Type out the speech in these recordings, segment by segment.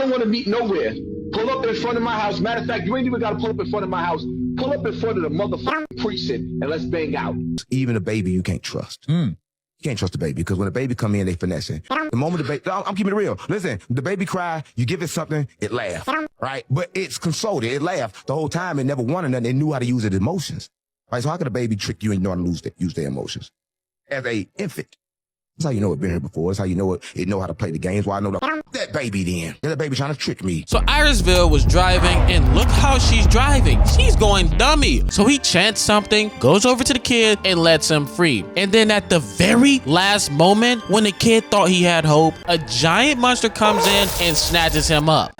don't want to meet nowhere. Pull up in front of my house. Matter of fact, you ain't even got to pull up in front of my house. Pull up in front of the motherfucking precinct and let's bang out. Even a baby you can't trust. You can't trust the baby because when a baby come in, they finessing. The moment the baby, I'm keeping it real. Listen, the baby cry, you give it something, it laugh, right? But it's consoled. It laughed the whole time. It never wanted nothing. It knew how to use its emotions. Right? So how could a baby trick you and know how to use their emotions? As a infant. That's how you know it been here before. That's how you know it know how to play the games. Why I know that baby then. That baby trying to trick me. So Irisville was driving, and look how she's driving. She's going dummy. So he chants something, goes over to the kid, and lets him free. And then at the very last moment, when the kid thought he had hope, a giant monster comes in and snatches him up.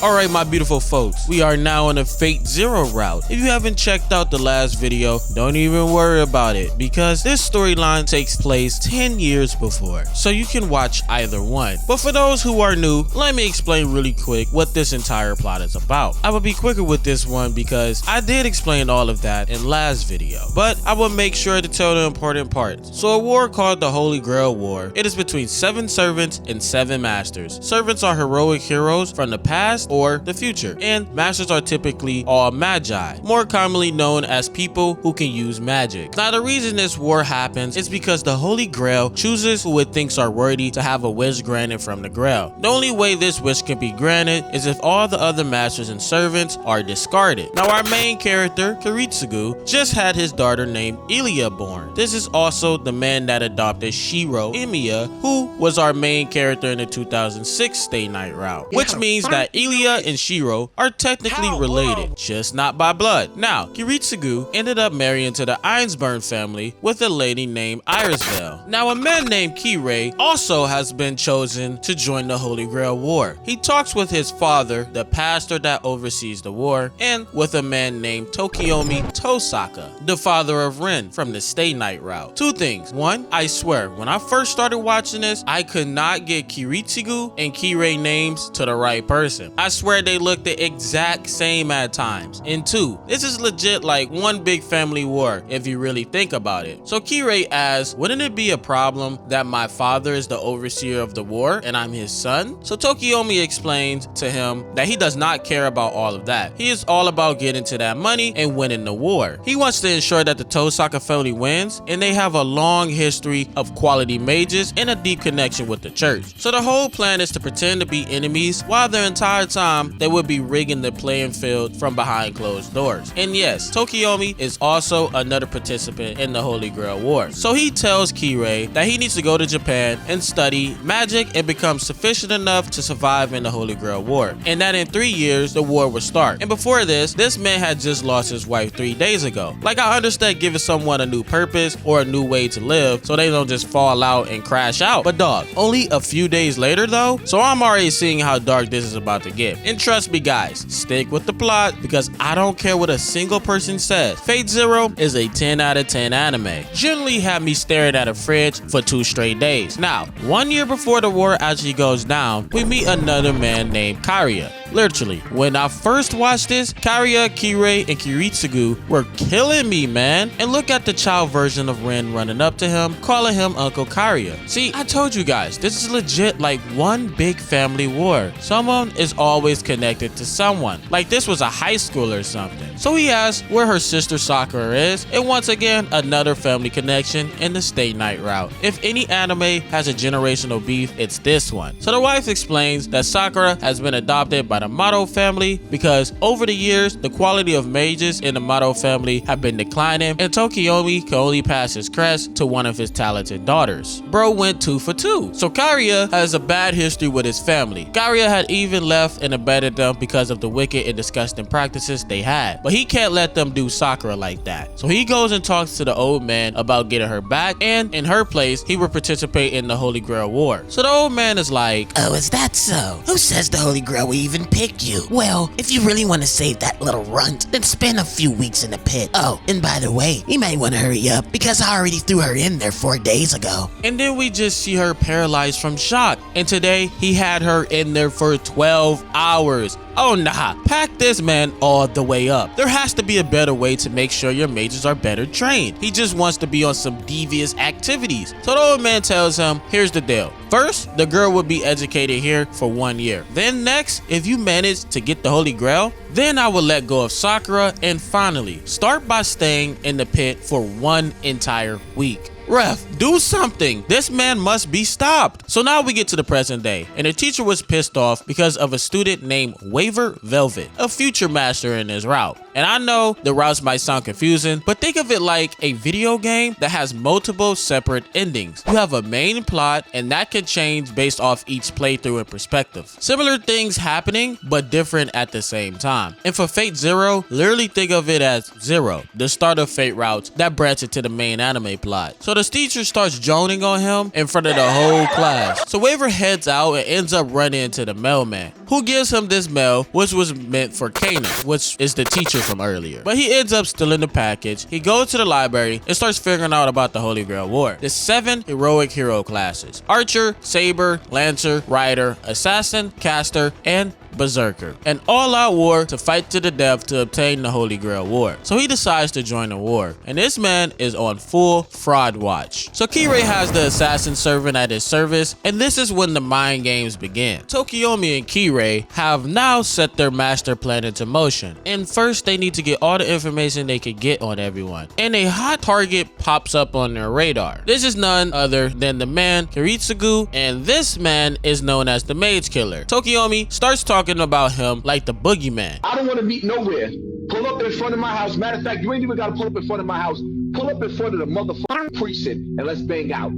Alright, my beautiful folks, we are now on a Fate Zero route. If you haven't checked out the last video, don't even worry about it because this storyline takes place 10 years before, so you can watch either one. But for those who are new, let me explain really quick what this entire plot is about. I will be quicker with this one because I did explain all of that in last video, but I will make sure to tell the important parts. So a war called the Holy Grail War, it is between 7 servants and 7 masters. Servants are heroic heroes from the past or the future, and masters are typically all magi, more commonly known as people who can use magic. Now the reason this war happens is because the Holy Grail chooses who it thinks are worthy to have a wish granted from the Grail. The only way this wish can be granted is if all the other masters and servants are discarded. Now our main character, Kiritsugu, just had his daughter named Ilia born. This is also the man that adopted Shiro Emiya, who was our main character in the 2006 Stay Night route, which means that Ilia and Shiro are technically related, just not by blood. Now, Kiritsugu ended up marrying to the Ainsburn family with a lady named Irisville. Now, a man named Kirei also has been chosen to join the Holy Grail War. He talks with his father, the pastor that oversees the war, and with a man named Tokiomi Tosaka, the father of Rin from the Stay Night route. Two things. One, I swear, when I first started watching this, I could not get Kiritsugu and Kirei names to the right person. I swear they look the exact same at times. And two, this is legit like one big family war if you really think about it. So Kirei asks, wouldn't it be a problem that my father is the overseer of the war and I'm his son? So Tokiomi explains to him that he does not care about all of that. He is all about getting to that money and winning the war. He wants to ensure that the Tosaka family wins, and they have a long history of quality mages and a deep connection with the church. So the whole plan is to pretend to be enemies while their entire time they would be rigging the playing field from behind closed doors. And yes, Tokiomi is also another participant in the Holy Grail War. So he tells Kirei that he needs to go to Japan and study magic and become sufficient enough to survive in the Holy Grail War, and that in 3 years the war would start. And before this man had just lost his wife 3 days ago. Like, I understand giving someone a new purpose or a new way to live so they don't just fall out and crash out, but dog, only a few days later though? So I'm already seeing how dark this is about to get. And trust me guys, stick with the plot because I don't care what a single person says. Fate Zero is a 10 out of 10 anime. Generally had me staring at a fridge for 2 straight days. Now, 1 year before the war actually goes down, we meet another man named Kariya. Literally, when I first watched this, Kariya, Kirei, and Kiritsugu were killing me, man. And look at the child version of Rin running up to him, calling him Uncle Kariya. See, I told you guys, this is legit like one big family war. Someone is always connected to someone. Like this was a high school or something. So he asks where her sister Sakura is, and once again, another family connection in the Stay Night route. If any anime has a generational beef, it's this one. So the wife explains that Sakura has been adopted by the Mato family because over the years, the quality of mages in the Mato family have been declining, and Tokiomi can only pass his crest to one of his talented daughters. Bro went 2 for 2. So Kariya has a bad history with his family. Kariya had even left and abandoned them because of the wicked and disgusting practices they had, but he can't let them do Sakura like that. So he goes and talks to the old man about getting her back, and in her place, he would participate in the Holy Grail War. So the old man is like, oh, is that so? Who says the Holy Grail will even pick you? Well, if you really want to save that little runt, then spend a few weeks in the pit. Oh, and by the way, you might want to hurry up because I already threw her in there 4 days ago. And then we just see her paralyzed from shock. And today, he had her in there for 12 hours. Oh nah, pack this man all the way up. There has to be a better way to make sure your mages are better trained. He just wants to be on some devious activities. So the old man tells him, here's the deal. First, the girl will be educated here for 1 year. Then next, if you manage to get the Holy Grail, then I will let go of Sakura, and finally, start by staying in the pit for 1 entire week. Ref, do something. This man must be stopped. So now we get to the present day, and the teacher was pissed off because of a student named Waver Velvet, a future master in his route. And I know the routes might sound confusing, but think of it like a video game that has multiple separate endings. You have a main plot, and that can change based off each playthrough and perspective. Similar things happening, but different at the same time. And for Fate Zero, literally think of it as Zero, the start of Fate routes that branch into the main anime plot. So the teacher starts joning on him in front of the whole class. So Waver heads out and ends up running into the mailman, who gives him this mail, which was meant for Kana, which is the teacher from earlier. But he ends up stealing the package. He goes to the library and starts figuring out about the Holy Grail War. The 7 heroic hero classes: Archer, Saber, Lancer, Rider, Assassin, Caster, and Berserker. An all-out war to fight to the death to obtain the Holy Grail War. So he decides to join the war, and this man is on full fraud watch. So Kirei has the assassin servant at his service, and this is when the mind games begin. Tokiomi and Kirei have now set their master plan into motion, and first they need to get all the information they could get on everyone, and a hot target pops up on their radar. This is none other than the man Kiritsugu, and this man is known as the Mage Killer. Tokiomi starts talking about him like the boogeyman. I don't want to meet nowhere. Pull up in front of my house. Matter of fact, you ain't even got to pull up in front of my house. Pull up in front of the motherfucking precinct and let's bang out.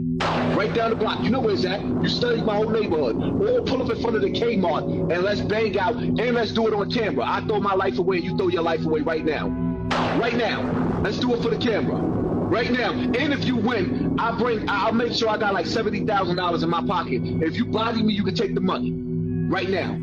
Right down the block. You know where it's at. You study my whole neighborhood. Or pull up in front of the Kmart and let's bang out and let's do it on camera. I throw my life away and you throw your life away right now. Right now. Let's do it for the camera. Right now. And if you win, I'll make sure I got like $70,000 in my pocket. If you body me, you can take the money. Right now.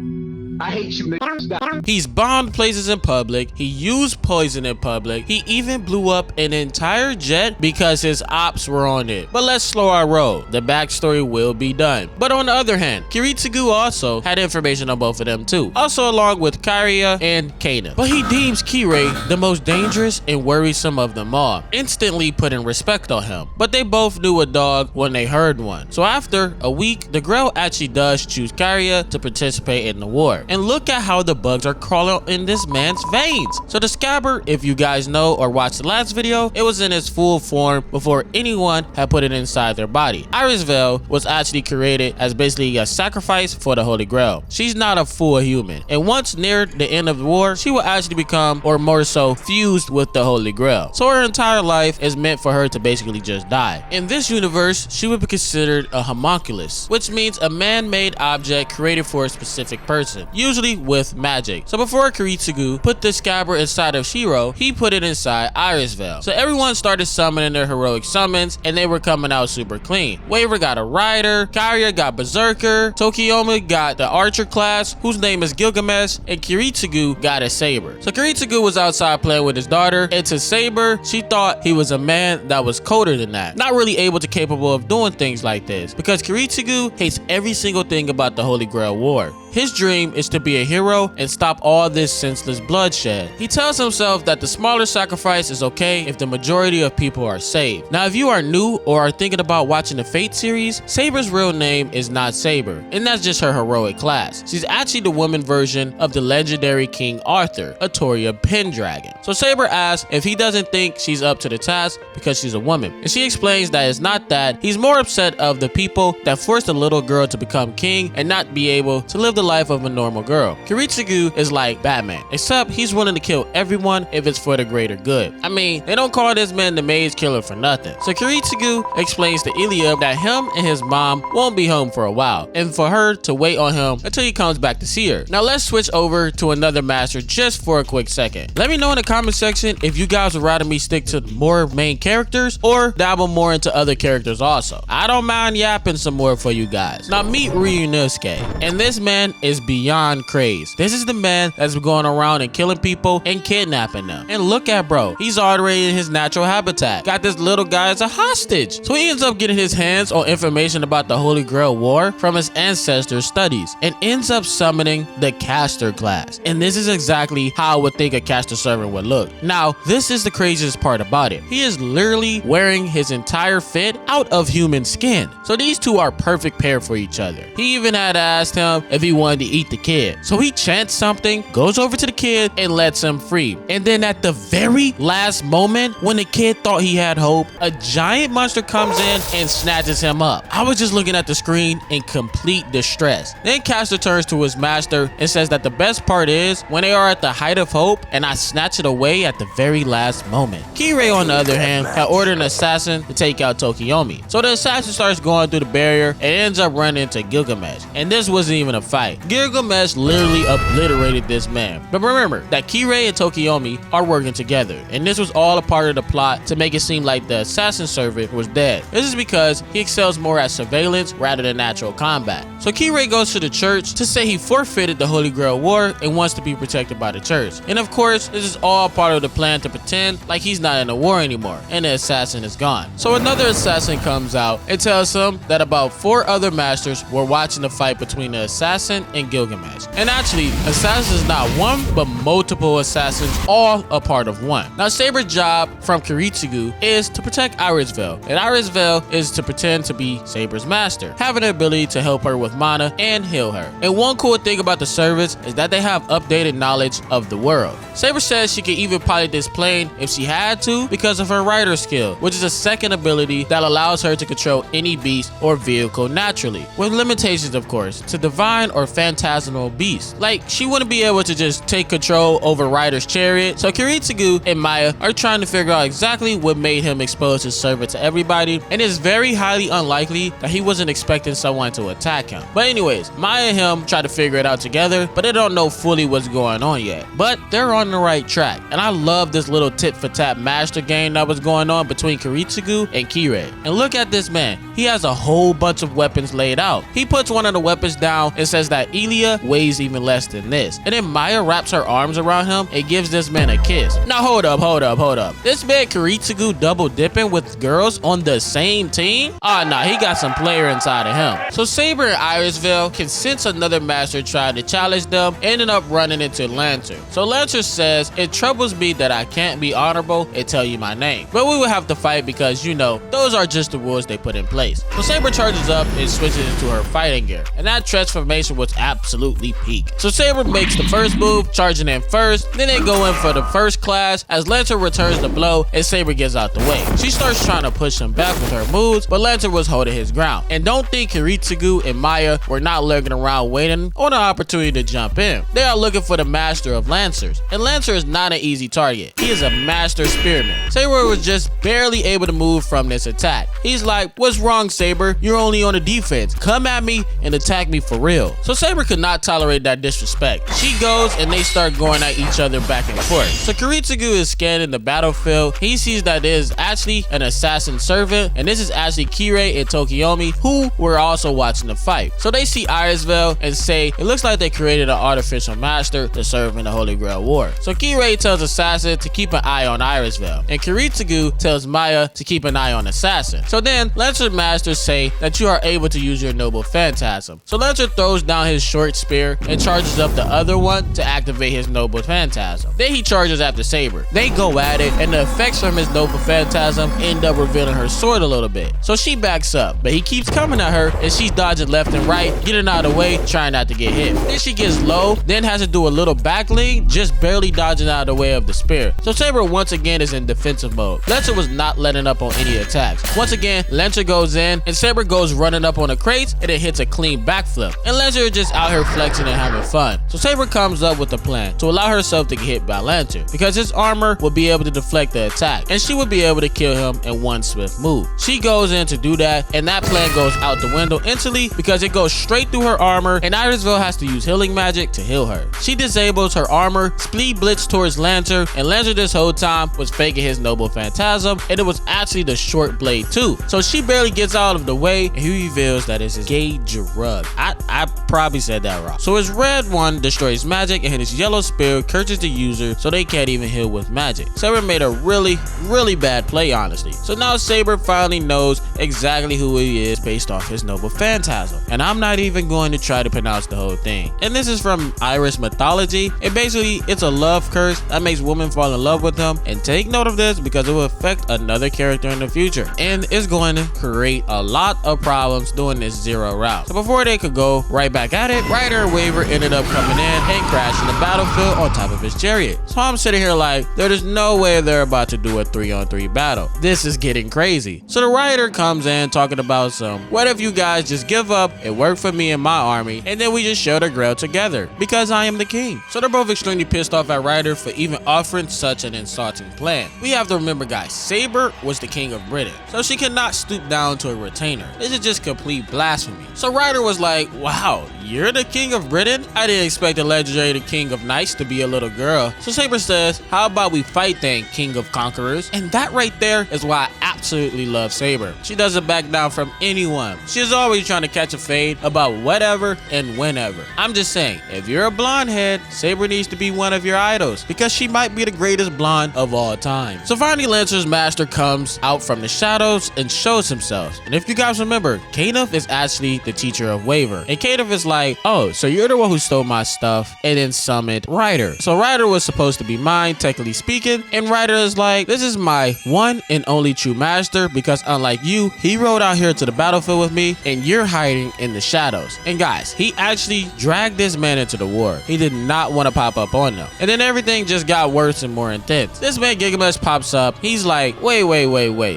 I hate you, nigga. He's bombed places in public. He used poison in public. He even blew up an entire jet because his ops were on it. But let's slow our roll. The backstory will be done. But on the other hand, Kiritsugu also had information on both of them too. Also along with Kariya and Kana. But he deems Kirei the most dangerous and worrisome of them all, instantly putting respect on him. But they both knew a dog when they heard one. So after a week, the girl actually does choose Kariya to participate in the war. And look at how the bugs are crawling in this man's veins. So the scabbard, if you guys know or watched the last video, it was in its full form before anyone had put it inside their body. Iris Veil was actually created as basically a sacrifice for the Holy Grail. She's not a full human, and once near the end of the war, she will actually become, or more so, fused with the Holy Grail. So her entire life is meant for her to basically just die. In this universe, she would be considered a homunculus, which means a man-made object created for a specific person, usually with magic. So before Kiritsugu put the scabbard inside of Shiro, he put it inside Iris Veil. So everyone started summoning their heroic summons, and they were coming out super clean. Waver got a Rider, Kariya got Berserker, Tokiomi got the Archer class, whose name is Gilgamesh, and Kiritsugu got a Saber. So Kiritsugu was outside playing with his daughter, and to Saber, she thought he was a man that was colder than that, not really able to capable of doing things like this, because Kiritsugu hates every single thing about the Holy Grail War. His dream is to be a hero and stop all this senseless bloodshed. He tells himself that the smaller sacrifice is okay if the majority of people are saved. Now, if you are new or are thinking about watching the Fate series, Saber's real name is not Saber, and that's just her heroic class. She's actually the woman version of the legendary King Arthur, a Toria Pendragon. So Saber asks if he doesn't think she's up to the task because she's a woman, and she explains that it's not that. He's more upset of the people that forced a little girl to become king and not be able to live the life of a normal girl. Kiritsugu is like Batman, except he's willing to kill everyone if it's for the greater good. I mean, they don't call this man the Mage Killer for nothing. So Kiritsugu explains to Ilya that him and his mom won't be home for a while, and for her to wait on him until he comes back to see her. Now let's switch over to another master just for a quick second. Let me know in the comment section if you guys would rather me stick to more main characters or dabble more into other characters also. I don't mind yapping some more for you guys. Now meet Ryunosuke, and this man man is beyond crazed. This is the man that's been going around and killing people and kidnapping them. And look at bro, he's already in his natural habitat. Got this little guy as a hostage. So he ends up getting his hands on information about the Holy Grail War from his ancestors' studies and ends up summoning the caster class. And this is exactly how I would think a caster servant would look. Now, this is the craziest part about it. He is literally wearing his entire fit out of human skin. So these two are perfect pair for each other. He even had asked him if he wanted to eat the kid. So he chants something, goes over to the kid and lets him free. And then at the very last moment, when the kid thought he had hope, a giant monster comes in and snatches him up. I was just looking at the screen in complete distress. Then Caster turns to his master and says that the best part is when they are at the height of hope and I snatch it away at the very last moment. Kirei, on the other hand, had ordered an assassin to take out Tokiomi. So the assassin starts going through the barrier and ends up running into Gilgamesh. And this wasn't even a fight. Gilgamesh literally obliterated this man. But remember that Kirei and Tokiomi are working together. And this was all a part of the plot to make it seem like the assassin servant was dead. This is because he excels more at surveillance rather than natural combat. So Kirei goes to the church to say he forfeited the Holy Grail War and wants to be protected by the church. And of course, this is all part of the plan to pretend like he's not in the war anymore and the assassin is gone. So another assassin comes out and tells him that about 4 other masters were watching the fight between the assassin and Gilgamesh. And actually, assassin is not one but multiple assassins, all a part of one. Now Saber's job from Kiritsugu is to protect Irisvale, and Irisvale is to pretend to be Saber's master, having the ability to help her with mana and heal her. And one cool thing about the service is that they have updated knowledge of the world. Saber says she could even pilot this plane if she had to because of her rider skill, which is a second ability that allows her to control any beast or vehicle naturally, with limitations of course, to divine or phantasmal beasts. Like, she wouldn't be able to just take control over Ryder's chariot. So Kiritsugu and Maya are trying to figure out exactly what made him expose his servant to everybody, and it's very highly unlikely that he wasn't expecting someone to attack him. But anyways, Maya and him try to figure it out together, but they don't know fully what's going on yet. But they're on the right track, and I love this little tit-for-tat master game that was going on between Kiritsugu and Kirei. And look at this man, he has a whole bunch of weapons laid out. He puts one of the weapons down and says that Elia weighs even less than this, and then Maya wraps her arms around him and gives this man a kiss. Now hold up. This man Kiritsugu double dipping with girls on the same team? Nah, he got some player inside of him. So Saber and Irisvale can sense another master trying to challenge them, ending up running into Lancer. So Lancer says, it troubles me that I can't be honorable and tell you my name, but we will have to fight because, you know, those are just the rules they put in place. So Saber charges up and switches into her fighting gear, and that transformation was absolutely peak. So Saber makes the first move, charging in first, then they go in for the first class as Lancer returns the blow and Saber gets out the way. She starts trying to push him back with her moves, but Lancer was holding his ground. And don't think Kiritsugu and Maya were not lurking around waiting on an opportunity to jump in. They are looking for the master of Lancers, and Lancer is not an easy target. He is a master spearman. Saber was just barely able to move from this attack. He's like, what's wrong, Saber? You're only on the defense. Come at me and attack me for real. So Saber could not tolerate that disrespect. She goes and they start going at each other back and forth. So Kiritsugu is scanning the battlefield. He sees that there is actually an assassin servant, and this is actually Kirei and Tokiomi, who were also watching the fight. So they see Irisvale and say it looks like they created an artificial master to serve in the Holy Grail War. So Kirei tells Assassin to keep an eye on Irisvale, and Kiritsugu tells Maya to keep an eye on Assassin. So then Lancer masters say that you are able to use your noble phantasm. So Lancer throws down his short spear and charges up the other one to activate his noble phantasm. Then he charges after Saber. They go at it, and the effects from his noble phantasm end up revealing her sword a little bit. So she backs up, but he keeps coming at her, and she's dodging left and right, getting out of the way, trying not to get hit. Then she gets low, then has to do a little back lean, just barely dodging out of the way of the spear. So Saber once again is in defensive mode. Lancer was not letting up on any attacks. Once again, Lancer goes in, and Saber goes running up on the crates, and it hits a clean backflip. And Lancer is just out here flexing and having fun. So Saber comes up with a plan to allow herself to get hit by Lancer, because his armor will be able to deflect the attack, and she would be able to kill him in one swift move. She goes in to do that, and that plan goes out the window instantly because it goes straight through her armor, and Irisvale has to use healing magic to heal her. She disables her armor, speed blitz towards Lancer, and Lancer this whole time was faking his noble phantasm, and it was actually the short blade too. So she barely gets out of the way, and he reveals that it's his gay drug. I I probably said that wrong. So his red one destroys magic and his yellow spear curses the user so they can't even heal with magic. Saber made a really bad play, honestly. So now Saber finally knows exactly who he is based off his noble phantasm. And I'm not even going to try to pronounce the whole thing. And this is from Irish mythology. And basically it's a love curse that makes women fall in love with him. And take note of this because it will affect another character in the future. And it's going to create a lot of problems doing this zero route. So before they could go right back at it, Ryder and Waver ended up coming in and crashing the battlefield on top of his chariot. So I'm sitting here like, there's no way they're about to do a 3-on-3 battle. This is getting crazy. So the Ryder comes in talking about what if you guys just give up and work for me and my army, and then we just share the grail together because I am the king. So they're both extremely pissed off at Ryder for even offering such an insulting plan. We have to remember, guys, Saber was the king of Britain, so she cannot stoop down to a retainer. This is just complete blasphemy. So Ryder was like, wow, you're the king of Britain? I didn't expect the legendary king of knights to be a little girl. So Saber says, how about we fight then, king of conquerors? And that right there is why I absolutely love Saber. She doesn't back down from anyone. She's always trying to catch a fade about whatever and whenever. I'm just saying, if you're a blonde head, Saber needs to be one of your idols because she might be the greatest blonde of all time. So finally, Lancer's master comes out from the shadows and shows himself. And if you guys remember, Kenneth is actually the teacher of Waver. And Kenneth is like, oh, so you're the one who stole my stuff and then summoned Ryder. So Ryder was supposed to be mine, technically speaking. And Ryder is like, this is my one and only true master because unlike you, he rode out here to the battlefield with me and you're hiding in the shadows. And guys, he actually dragged this man into the war. He did not want to pop up on them. And then everything just got worse and more intense. This man Gilgamesh pops up. He's like, wait.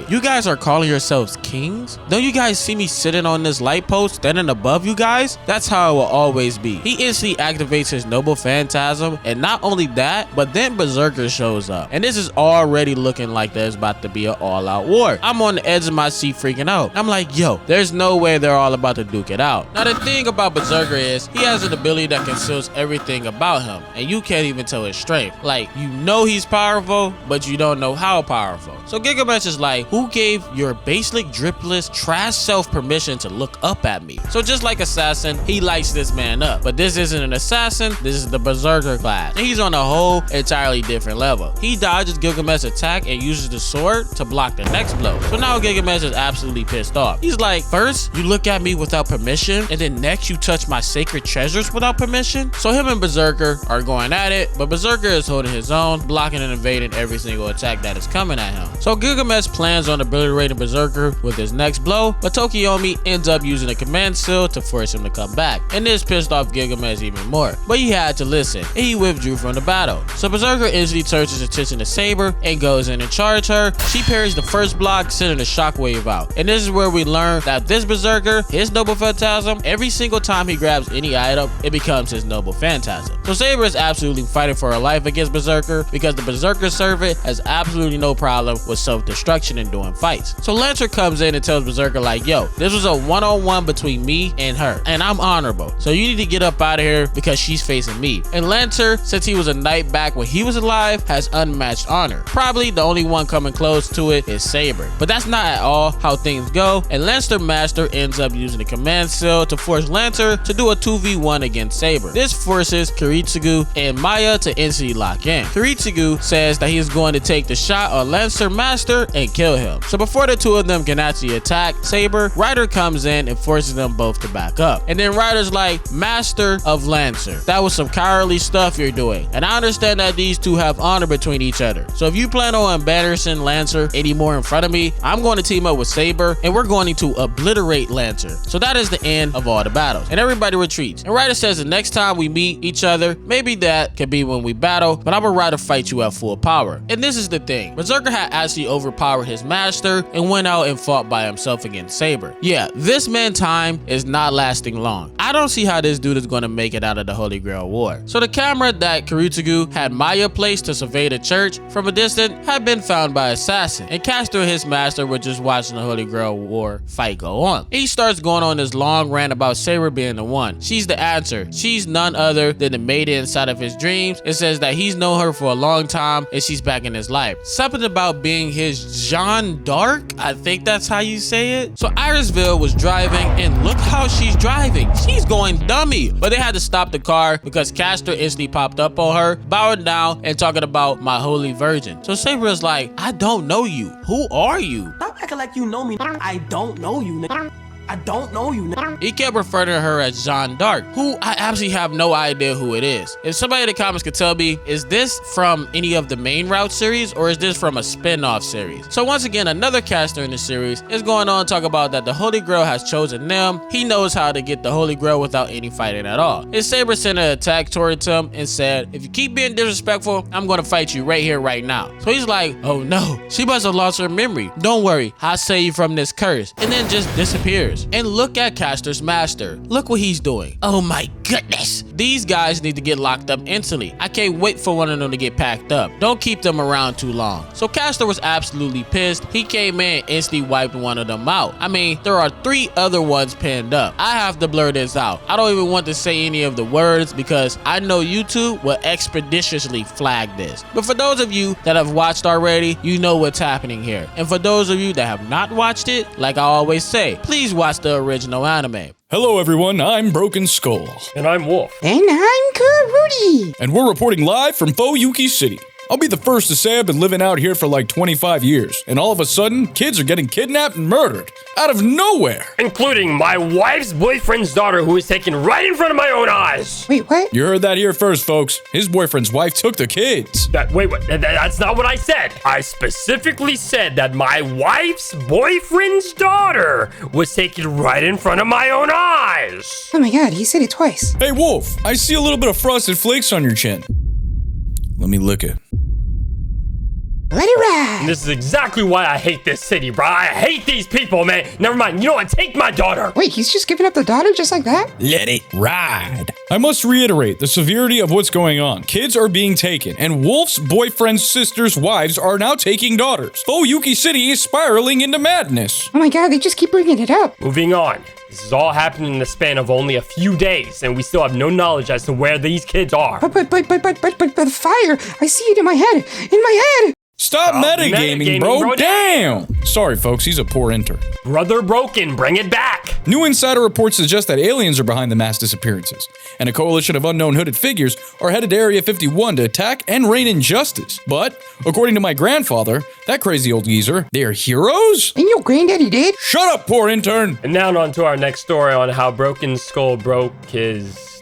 You guys are calling yourselves kings? Don't you guys see me sitting on this light post standing above you guys? That's how it will always be. He instantly activates his noble phantasm, and not only that, but then Berserker shows up. And this is already looking like there's about to be an all-out war. I'm on the edge of my seat freaking out. I'm like, yo, there's no way they're all about to duke it out. Now the thing about Berserker is he has an ability that conceals everything about him, and you can't even tell his strength. Like, you know he's powerful, but you don't know how powerful. So Gilgamesh is like, who gave your basic dripless trash self permission to look up at me? So just like Assassin, he lights this man up. But this isn't an assassin, this is the Berserker class. And he's on a whole entirely different level. He dodges Gilgamesh's attack and uses the sword to block the next blow. So now Gilgamesh is absolutely pissed off. He's like, first, you look at me without permission, and then next you touch my sacred treasures without permission? So him and Berserker are going at it, but Berserker is holding his own, blocking and evading every single attack that is coming at him. So Gilgamesh plans on obliterating Berserker with his next blow, but Tokiomi ends up using a command seal to force him to come back. And this pissed off Gilgamesh even more. But he had to listen, and he withdrew from the battle. So Berserker instantly turns his attention to Saber and goes in and charges her. She parries the first block, sending a shockwave out. And this is where we learn that this Berserker, his noble phantasm, every single time he grabs any item, it becomes his noble phantasm. So Saber is absolutely fighting for her life against Berserker because the Berserker servant has absolutely no problem with self-destruction and doing fights. So Lancer comes in and tells Berserker like, yo, this was a one-on-one between me and her, and I'm honorable. So you need to get up out of here because she's facing me. And Lancer, since he was a knight back when he was alive, has unmatched honor. Probably the only one coming close to it is Saber. But that's not at all how things go, and Lancer Master ends up using the command seal to force Lancer to do a 2v1 against Saber. This forces Kiritsugu and Maya to instantly lock in. Kiritsugu says that he is going to take the shot on Lancer Master and kill him. So before the two of them can actually attack Saber, Ryder comes in and forces them both to back up. And then Ryder's like, Master of Lancer, that was some cowardly stuff you're doing. And I understand that these two have honor between each other. So if you plan on embarrassing Lancer anymore in front of me, I'm going to team up with Saber and we're going to obliterate Lancer. So that is the end of all the battles. And everybody retreats. And Ryder says the next time we meet each other, maybe that could be when we battle, but I would rather fight you at full power. And this is the thing. Berserker had actually overpowered his master and went out and fought by himself against Saber. Yeah, this man time is not lasting long. I don't see how this dude is going to make it out of the Holy Grail War. So the camera that Kiritsugu had Maya placed to survey the church from a distance had been found by Assassin, and Castor and his master were just watching the Holy Grail War fight go on. He starts going on this long rant about Saber being the one. She's the answer. She's none other than the maiden inside of his dreams. It says that he's known her for a long time and she's back in his life. Something about being his Jeanne d'Arc? I think that's how you say it. So Irisville was driving, and look how she's driving. driving. She's going dummy. But they had to stop the car because Castor instantly popped up on her, bowing down and talking about my holy virgin. So Saber is like, I don't know you. Who are you? Stop acting like you know me. I don't know you, nigga. I don't know you, nigga. He kept referring to her as Jeanne d'Arc, who I absolutely have no idea who it is. If somebody in the comments could tell me, is this from any of the main route series or is this from a spin-off series? So once again, another caster in the series is going on to talk about that the Holy Grail has chosen them. He knows how to get the Holy Grail without any fighting at all. And Saber sent an attack towards him and said, if you keep being disrespectful, I'm going to fight you right here, right now. So he's like, oh no, she must have lost her memory. Don't worry, I'll save you from this curse. And then just disappears. And look at Castor's master. Look what he's doing. Oh my goodness. These guys need to get locked up instantly. I can't wait for one of them to get packed up. Don't keep them around too long. So Castor was absolutely pissed. He came in and instantly wiped one of them out. I mean, there are 3 other ones pinned up. I have to blur this out. I don't even want to say any of the words because I know YouTube will expeditiously flag this. But for those of you that have watched already, you know what's happening here. And for those of you that have not watched it, like I always say, please watch the original anime. Hello everyone, I'm Broken Skull. And I'm Wolf. And I'm Karudi. And we're reporting live from Fuyuki City. I'll be the first to say I've been living out here for like 25 years, and all of a sudden, kids are getting kidnapped and murdered, out of nowhere. Including my wife's boyfriend's daughter, who was taken right in front of my own eyes. Wait, what? You heard that here first, folks. His boyfriend's wife took the kids. Wait, that's not what I said. I specifically said that my wife's boyfriend's daughter was taken right in front of my own eyes. Oh my god, he said it twice. Hey Wolf, I see a little bit of frosted flakes on your chin. Let me lick it. Let it ride. And this is exactly why I hate this city, bro. I hate these people, man. Never mind. You know what? Take my daughter. Wait, he's just giving up the daughter just like that? Let it ride. I must reiterate the severity of what's going on. Kids are being taken, and Wolf's boyfriend's sister's wives are now taking daughters. Fuyuki City is spiraling into madness. Oh my god, they just keep bringing it up. Moving on. This is all happening in the span of only a few days, and we still have no knowledge as to where these kids are. But the fire, I see it in my head. In my head. Stop metagaming, bro. Damn. Sorry, folks. He's a poor intern. Brother Broken, bring it back. New insider reports suggest that aliens are behind the mass disappearances, and a coalition of unknown hooded figures are headed to Area 51 to attack and reign injustice. But, according to my grandfather, that crazy old geezer, they are heroes? And your granddaddy did? Shut up, poor intern. And now on to our next story on how Broken Skull broke his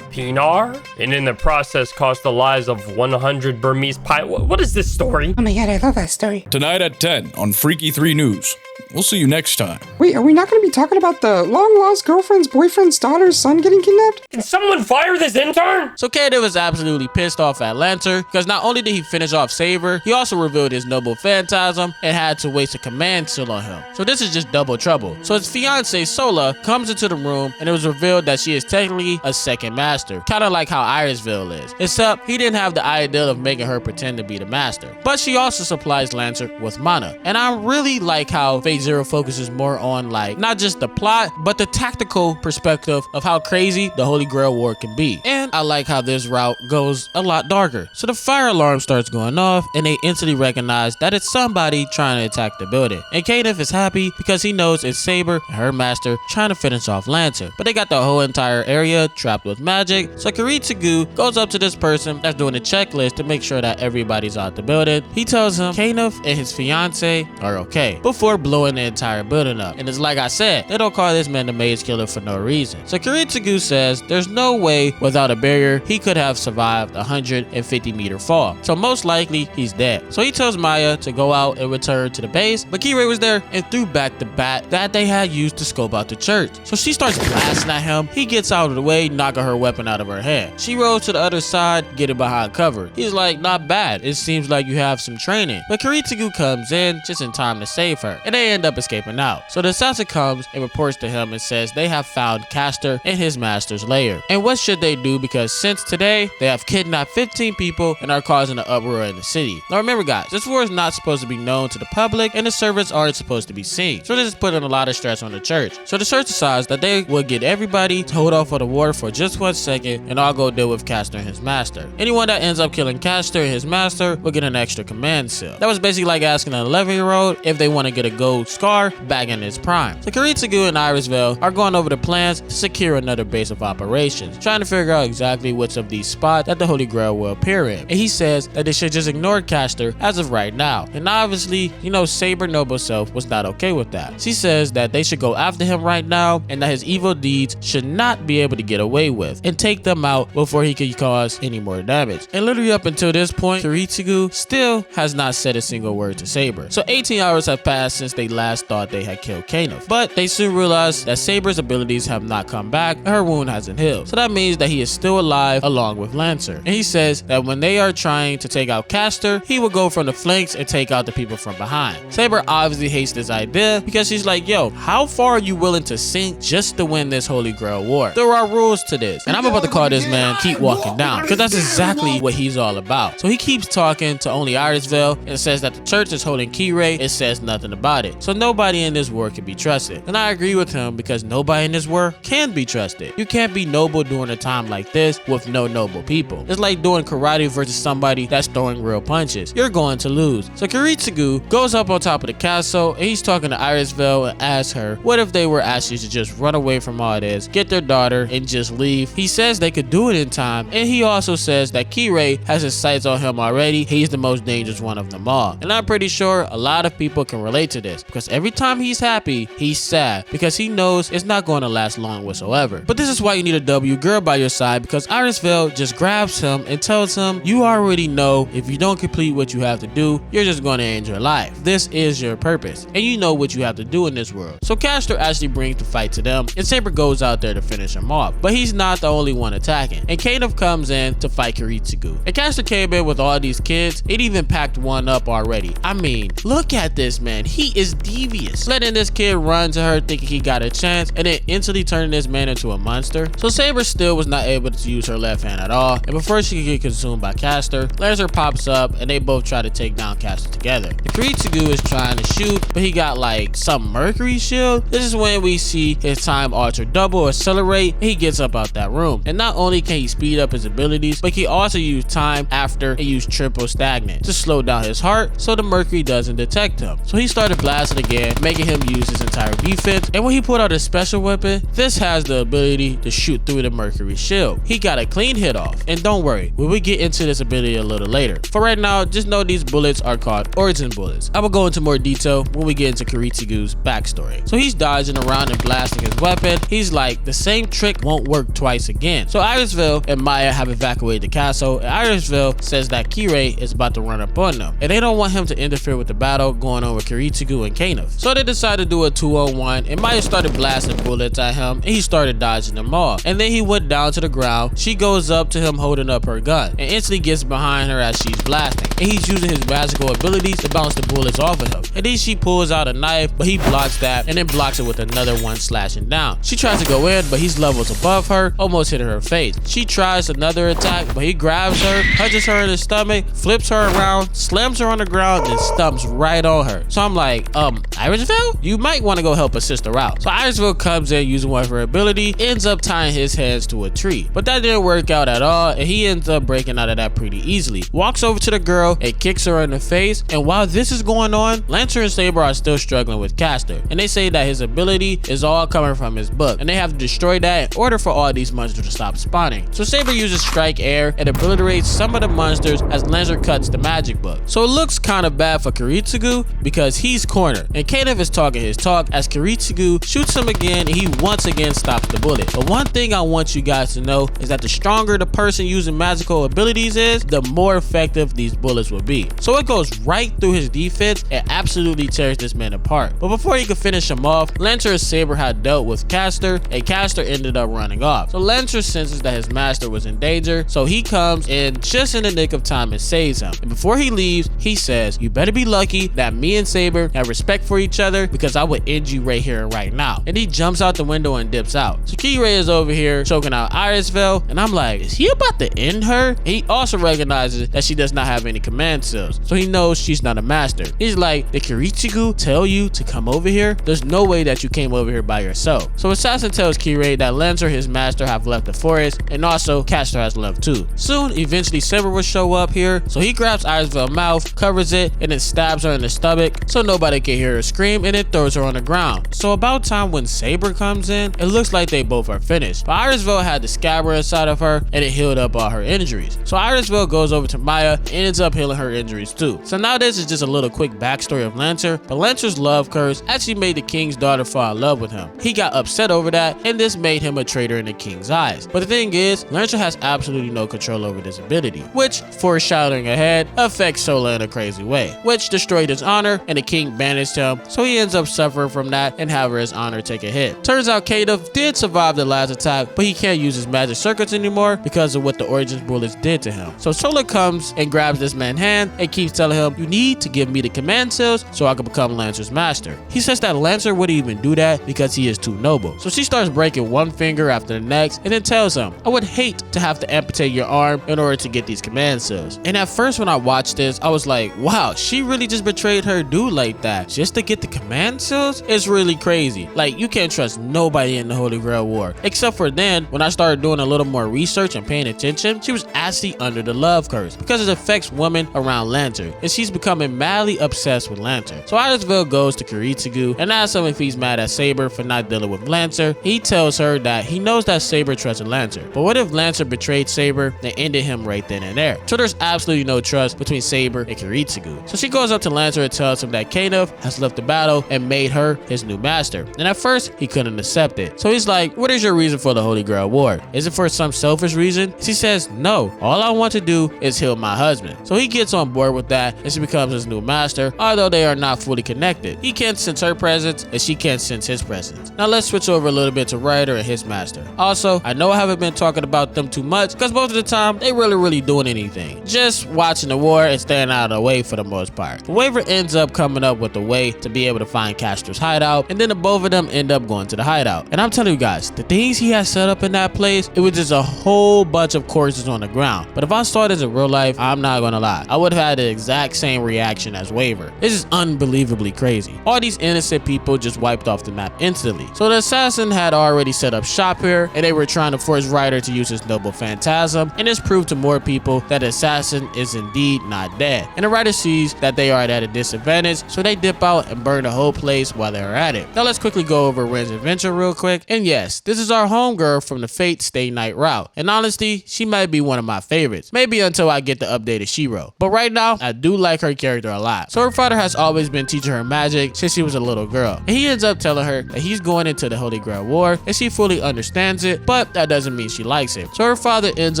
Pinar, and in the process cost the lives of 100 Burmese What is this story? Oh my god, I love that story. Tonight at 10 on Freaky 3 News. We'll see you next time. Wait, are we not going to be talking about the long-lost girlfriend's boyfriend's daughter's son getting kidnapped? Can someone fire this intern? So Kato was absolutely pissed off at Lancer because not only did he finish off Saber, he also revealed his noble phantasm and had to waste a command seal on him. So this is just double trouble. So his fiance Sola comes into the room and it was revealed that she is technically a second master, kind of like how Irisville is. Except he didn't have the idea of making her pretend to be the master. But she also supplies Lancer with mana. And I really like how Fate Zero focuses more on like not just the plot, but the tactical perspective of how crazy the Holy Grail War can be. And I like how this route goes a lot darker. So the fire alarm starts going off and they instantly recognize that it's somebody trying to attack the building. And Kadif is happy because he knows it's Saber and her master trying to finish off Lancer. But they got the whole entire area trapped with magic. So Kiritsugu goes up to this person that's doing a checklist to make sure that everybody's out the building. He tells him Kanif and his fiance are okay before blowing the entire building up. And it's like I said, they don't call this man the maze killer for no reason. So Kiritsugu says there's no way without a barrier he could have survived a 150-meter fall. So most likely he's dead. So he tells Maya to go out and return to the base, but Kirei was there and threw back the bat that they had used to scope out the church. So she starts blasting at him. He gets out of the way, knocking her weapon out of her hand. She rolls to the other side, getting behind cover. He's like, not bad. It seems like you have some training. But Kiritsugu comes in just in time to save her, and they end up escaping out. So the assassin comes and reports to him and says they have found Castor in his master's lair. And what should they do? Because since today, they have kidnapped 15 people and are causing an uproar in the city. Now remember guys, this war is not supposed to be known to the public and the servants aren't supposed to be seen. So this is putting a lot of stress on the church. So the church decides that they will get everybody to hold off on the war for just 1 second and I'll go deal with Castor and his master. Anyone that ends up killing Castor and his master will get an extra command seal. That was basically like asking an 11-year-old if they want to get a gold show Scar back in his prime. So Kiritsugu and Irisville are going over the plans to secure another base of operations, trying to figure out exactly which of these spots that the Holy Grail will appear in. And he says that they should just ignore Castor as of right now. And obviously, Saber Noble Self was not okay with that. She says that they should go after him right now and that his evil deeds should not be able to get away with and take them out before he could cause any more damage. And literally up until this point, Kiritsugu still has not said a single word to Saber. So 18 hours have passed since they last thought they had killed Kanof, but they soon realized that Saber's abilities have not come back and her wound hasn't healed. So that means that he is still alive along with Lancer. And he says that when they are trying to take out Castor, he will go from the flanks and take out the people from behind. Saber obviously hates this idea because she's like, yo, how far are you willing to sink just to win this Holy Grail war? There are rules to this. And I'm about to call this man Keep Walking Down, because that's exactly what he's all about. So he keeps talking to only Irisville and says that the church is holding Kirei and says nothing about it. So nobody in this war can be trusted. And I agree with him because nobody in this war can be trusted. You can't be noble during a time like this with no noble people. It's like doing karate versus somebody that's throwing real punches. You're going to lose. So Kiritsugu goes up on top of the castle and he's talking to Irisville and asks her what if they were actually to just run away from all this, get their daughter, and just leave. He says they could do it in time, and he also says that Kirei has his sights on him already. He's the most dangerous one of them all. And I'm pretty sure a lot of people can relate to this because every time he's happy, he's sad because he knows it's not going to last long whatsoever. But this is why you need a W girl by your side, because Irisville just grabs him and tells him, you already know if you don't complete what you have to do, you're just going to end your life. This is your purpose, and you know what you have to do in this world. So Castor actually brings the fight to them, and Saber goes out there to finish him off. But he's not the only one attacking, and Kanof comes in to fight Kiritsugu. And Castor came in with all these kids. It even packed one up already. I mean, look at this man. He is devious, letting this kid run to her thinking he got a chance, and then instantly turning this man into a monster. So Saber still was not able to use her left hand at all, and before she could get consumed by Castor, Lancer pops up and they both try to take down Castor together. The Kiritsugu is trying to shoot, but he got like some mercury shield. This is when we see his time alter double accelerate, and he gets up out that room. And not only can he speed up his abilities, but he also use time after and use triple stagnant to slow down his heart so the mercury doesn't detect him. So he started blasting again, making him use his entire defense. And when he pulled out his special weapon, this has the ability to shoot through the mercury shield. He got a clean hit off. And don't worry, we will get into this ability a little later. For right now, just know these bullets are called origin bullets. I will go into more detail when we get into Kiritsugu's backstory. So he's dodging around and blasting his weapon. He's like, the same trick won't work twice again. So Irisville and Maya have evacuated the castle, and Irisville says that Kirei is about to run up on them, and they don't want him to interfere with the battle going on with Kiritsugu and Kanof. So they decided to do a 2-on-1, and Maya started blasting bullets at him, and he started dodging them all. And then he went down to the ground. She goes up to him holding up her gun, and instantly gets behind her as she's blasting, and he's using his magical abilities to bounce the bullets off of him. And then she pulls out a knife, but he blocks that and then blocks it with another one slashing down. She tries to go in, but he's levels above her, almost hit her face. She tries another attack, but he grabs her, punches her in the stomach, flips her around, slams her on the ground, and stumps right on her. So I'm like, Irisville, you might want to go help a sister out. So Irisville comes in using one of her ability, ends up tying his hands to a tree. But that didn't work out at all, and he ends up breaking out of that pretty easily. Walks over to the girl and kicks her in the face. And while this is going on, Lancer and Saber are still struggling with Castor, and they say that his ability is all coming from his book, and they have to destroy that in order for all these monsters to stop spawning. So Saber uses Strike Air and obliterates some of the monsters as Lancer cuts the magic book. So it looks kind of bad for Kiritsugu because he's cornered, and Kanof is talking his talk as Kiritsugu shoots him again, and he once again stops the bullet. But one thing I want you guys to know is that the stronger the person using magical abilities is, the more effective these bullets will be. So it goes right through his defense and absolutely tears this man apart. But before he could finish him off, Lancer and Saber had dealt with Castor, and Castor ended up running off. So Lancer senses that his master was in danger, so he comes in just in the nick of time and saves him. And before he leaves, he says, you better be lucky that me and Saber have respect for each other, because I would end you right here and right now. And he jumps out the window and dips out. So Kirei is over here choking out Irisville, and I'm like, is he about to end her? And he also recognizes that she does not have any command skills, so he knows she's not a master. He's like, did Kiritsugu tell you to come over here? There's no way that you came over here by yourself. So Assassin tells Kirei that Lancer, his master, have left the forest, and also Castor has left too. Soon, eventually Saber will show up here, so he grabs Irisville's mouth, covers it, and then stabs her in the stomach so nobody can hear her scream and it throws her on the ground. So about time when Saber comes in, it looks like they both are finished. But Irisville had the scabbard inside of her and it healed up all her injuries. So Irisville goes over to Maya and ends up healing her injuries too. So now this is just a little quick backstory of Lancer, but Lancer's love curse actually made the king's daughter fall in love with him. He got upset over that and this made him a traitor in the king's eyes. But the thing is, Lancer has absolutely no control over this ability, which, foreshadowing ahead, affects Sola in a crazy way, which destroyed his honor and the king banished him, so he ends up suffering from that and having his honor take a hit. Turns out Kadov did survive the last attack, but he can't use his magic circuits anymore because of what the Origins bullets did to him. So Sola comes and grabs this man's hand and keeps telling him, you need to give me the command cells so I can become Lancer's master. He says that Lancer wouldn't even do that because he is too noble. So she starts breaking one finger after the next and then tells him, I would hate to have to amputate your arm in order to get these command cells. And at first when I watched this, I was like, wow, she really just betrayed her dude like that just to get the command cells? It's really crazy. Like, you can't trust nobody in the Holy Grail War. Except for then, when I started doing a little more research and paying attention, she was actually under the love curse because it affects women around Lancer, and she's becoming madly obsessed with Lancer. So Irisville goes to Kiritsugu and asks him if he's mad at Saber for not dealing with Lancer. He tells her that he knows that Saber trusted Lancer, but what if Lancer betrayed Saber and ended him right then and there? So there's absolutely no trust between Saber and Kiritsugu. So she goes up to Lancer and tells him that Kadov has left the battle and made her his new master. And at first, he couldn't accept it. So he's like, what is your reason for the Holy Grail War? Is it for some selfish reason? She says, no, all I want to do is heal my husband. So he gets on board with that and she becomes his new master, although they are not fully connected. He can't sense her presence and she can't sense his presence. Now let's switch over a little bit to Ryder and his master. Also, I know I haven't been talking about them too much because most of the time they really doing anything. Just watching the war and staying out of the way for the most part. But Waver ends up coming up with a way to be able to find Castor's hideout, and then the both of them end up going to the hideout. And I'm telling you guys, the things he has set up in that place, it was just a whole bunch of corpses on the ground. But if I saw this in real life, I'm not gonna lie, I would have had the exact same reaction as Waver. This is unbelievably crazy. All these innocent people just wiped off the map instantly. So the assassin had already set up shop here, and they were trying to force Ryder to use his noble phantasm, and this proved to more people that the assassin is indeed not dead. And the Ryder sees that they are at a disadvantage, so they dip out and burn the whole place while they're at it. Now let's quickly go over Ren's adventure real quick. And yes, this is our homegirl from the Fate Stay Night route. And honestly, she might be one of my favorites. Maybe until I get the updated Shiro. But right now, I do like her character a lot. So her father has always been teaching her magic since she was a little girl. And he ends up telling her that he's going into the Holy Grail War, and she fully understands it, but that doesn't mean she likes it. So her father ends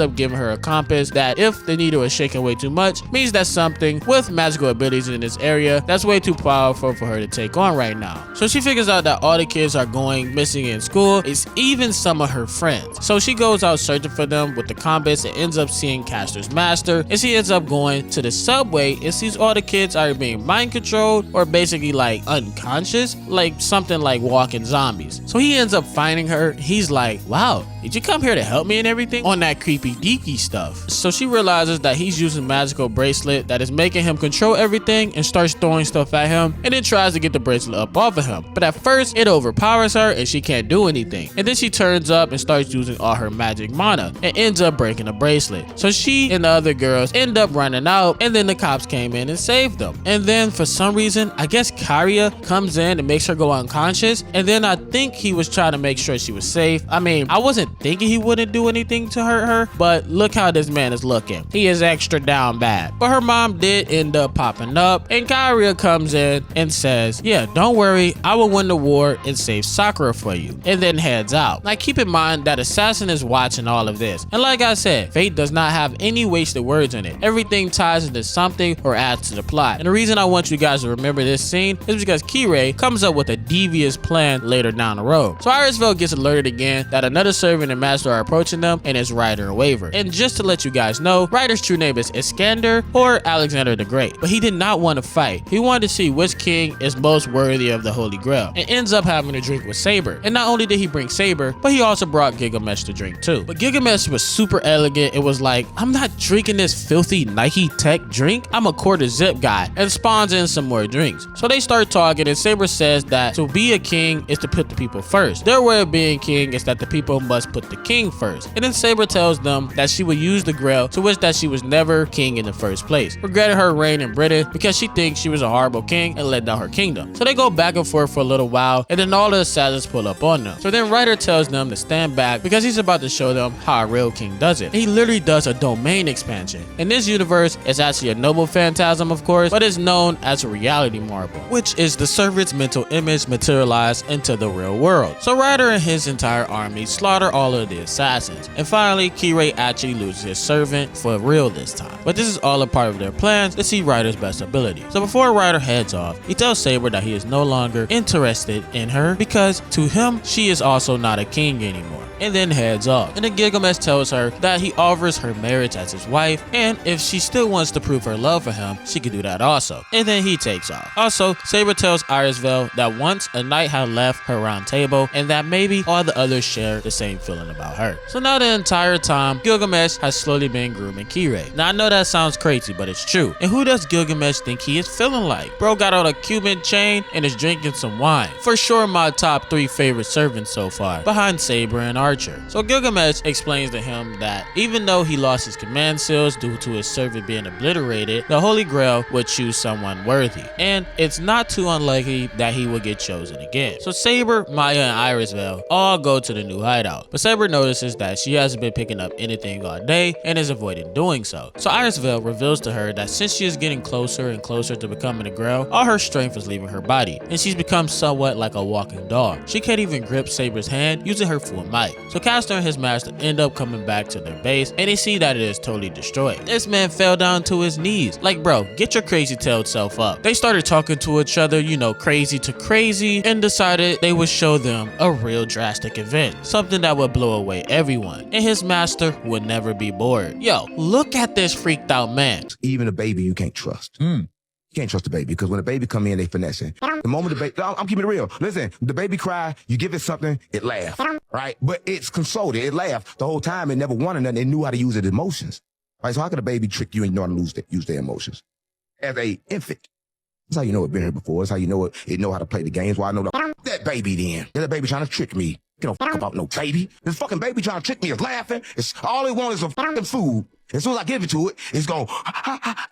up giving her a compass that if the needle is shaking way too much, means that something with magical abilities in this area that's way too powerful for her to take on right now. So she figures out that all the kids are going missing in school, it's even some of her friends. So she goes out searching for them with the compass and ends up seeing Castor's master, and she ends up going to the subway and sees all the kids either being mind controlled or basically like unconscious, like something like walking zombies. So he ends up finding her. He's like, wow, did you come here to help me and everything? On that creepy deaky stuff. So she realizes that he's using magical bracelet that is making him control everything and starts throwing stuff at him, and then tries to get the bracelet up off of him. But at first it overpowers her and she can't do anything. And then she turns up and starts using all her magic mana and ends up breaking the bracelet. So she and the other girls end up running out, and then the cops came in and saved them. And then for some reason, I guess Karia comes in and makes her go unconscious, and then I think he was trying to make sure she was safe. I mean, I wasn't thinking he wouldn't do anything to hurt her, but look how this man is looking. He is extra down bad. But her mom did end up popping up, and Karia comes in and says, yeah, don't worry, I will win the war and save Sakura for you, and then heads out. Now keep in mind that Assassin is watching all of this, and like I said, Fate does not have any wasted words in it. Everything ties into something or adds to the plot. And the reason I want you guys to remember this scene is because Kirei comes up with a devious plan later down the road. So Irisville gets alerted again that another servant and master are approaching them, and it's Ryder and Waver. And just to let you guys know, Ryder's true name is Iskander or Alexander the Great, but he did not want to fight. He wanted to see which king is most worthy of the Holy Grail, and ends up having a drink with Saber. And not only did he bring Saber, but he also brought Gilgamesh to drink too. But Gilgamesh was super elegant. It was like, I'm not drinking this filthy Nike Tech drink, I'm a quarter zip guy, and spawns in some more drinks. So they start talking, and Saber says that to be a king is to put the people first. Their way of being king is that the people must put the king first. And then Saber tells them that she would use the Grail to wish that she was never king in the first place, regretting her reign in Britain because she thinks she was a horrible king king and let down her kingdom. So they go back and forth for a little while, and then all the assassins pull up on them. So then Ryder tells them to stand back because he's about to show them how a real king does it. And he literally does a domain expansion. In this universe, it's actually a noble phantasm, of course, but it's known as a reality marble, which is the servant's mental image materialized into the real world. So Ryder and his entire army slaughter all of the assassins, and finally Kirei actually loses his servant for real this time. But this is all a part of their plans to see Ryder's best ability. So before Ryder heads off, he tells Saber that he is no longer interested in her because to him she is also not a king anymore, and then heads off. And then Gilgamesh tells her that he offers her marriage as his wife, and if she still wants to prove her love for him, she could do that also. And then he takes off. Also, Saber tells Irisvale that once a knight had left her round table and that maybe all the others share the same feeling about her. So now the entire time, Gilgamesh has slowly been grooming Kirei. Now I know that sounds crazy, but it's true. And who does Gilgamesh think he is feeling like? Bro got on a Cuban chain and is drinking some wine. For sure my top 3 favorite servants so far, behind Saber and Archer. So Gilgamesh explains to him that even though he lost his command seals due to his servant being obliterated, the Holy Grail would choose someone worthy, and it's not too unlikely that he would get chosen again. So Saber, Maya, and Irisvale all go to the new hideout, but Saber notices that she hasn't been picking up anything all day and is avoiding doing so. So Irisvale reveals to her that since she is getting closer and closer to becoming a Grail, all her strength is leaving her body, and she's become somewhat like a walking dog. She can't even grip Saber's hand using her full might. So Castor and his master end up coming back to their base, and they see that it is totally destroyed. This man fell down to his knees. Like, bro, get your crazy-tailed self up. They started talking to each other, you know, crazy to crazy, and decided they would show them a real drastic event, something that would blow away everyone, and his master would never be bored. Yo, look at this freaked out man. Even a baby you can't trust. You can't trust the baby because when a baby come in, they finessing. The moment the baby, I'm keeping it real. Listen, the baby cry, you give it something, it laugh, right? But it's consoled. It laughed the whole time. It never wanted nothing. It knew how to use its emotions, right? So how can a baby trick you and you know how to use their emotions? As a infant, that's how you know it been here before. That's how you know it know how to play the games. Why I know that baby then. That baby trying to trick me. You don't fuck about no baby. This fucking baby trying to trick me is laughing. It's all it wants is a fucking food. As soon as I give it to it, it's gonna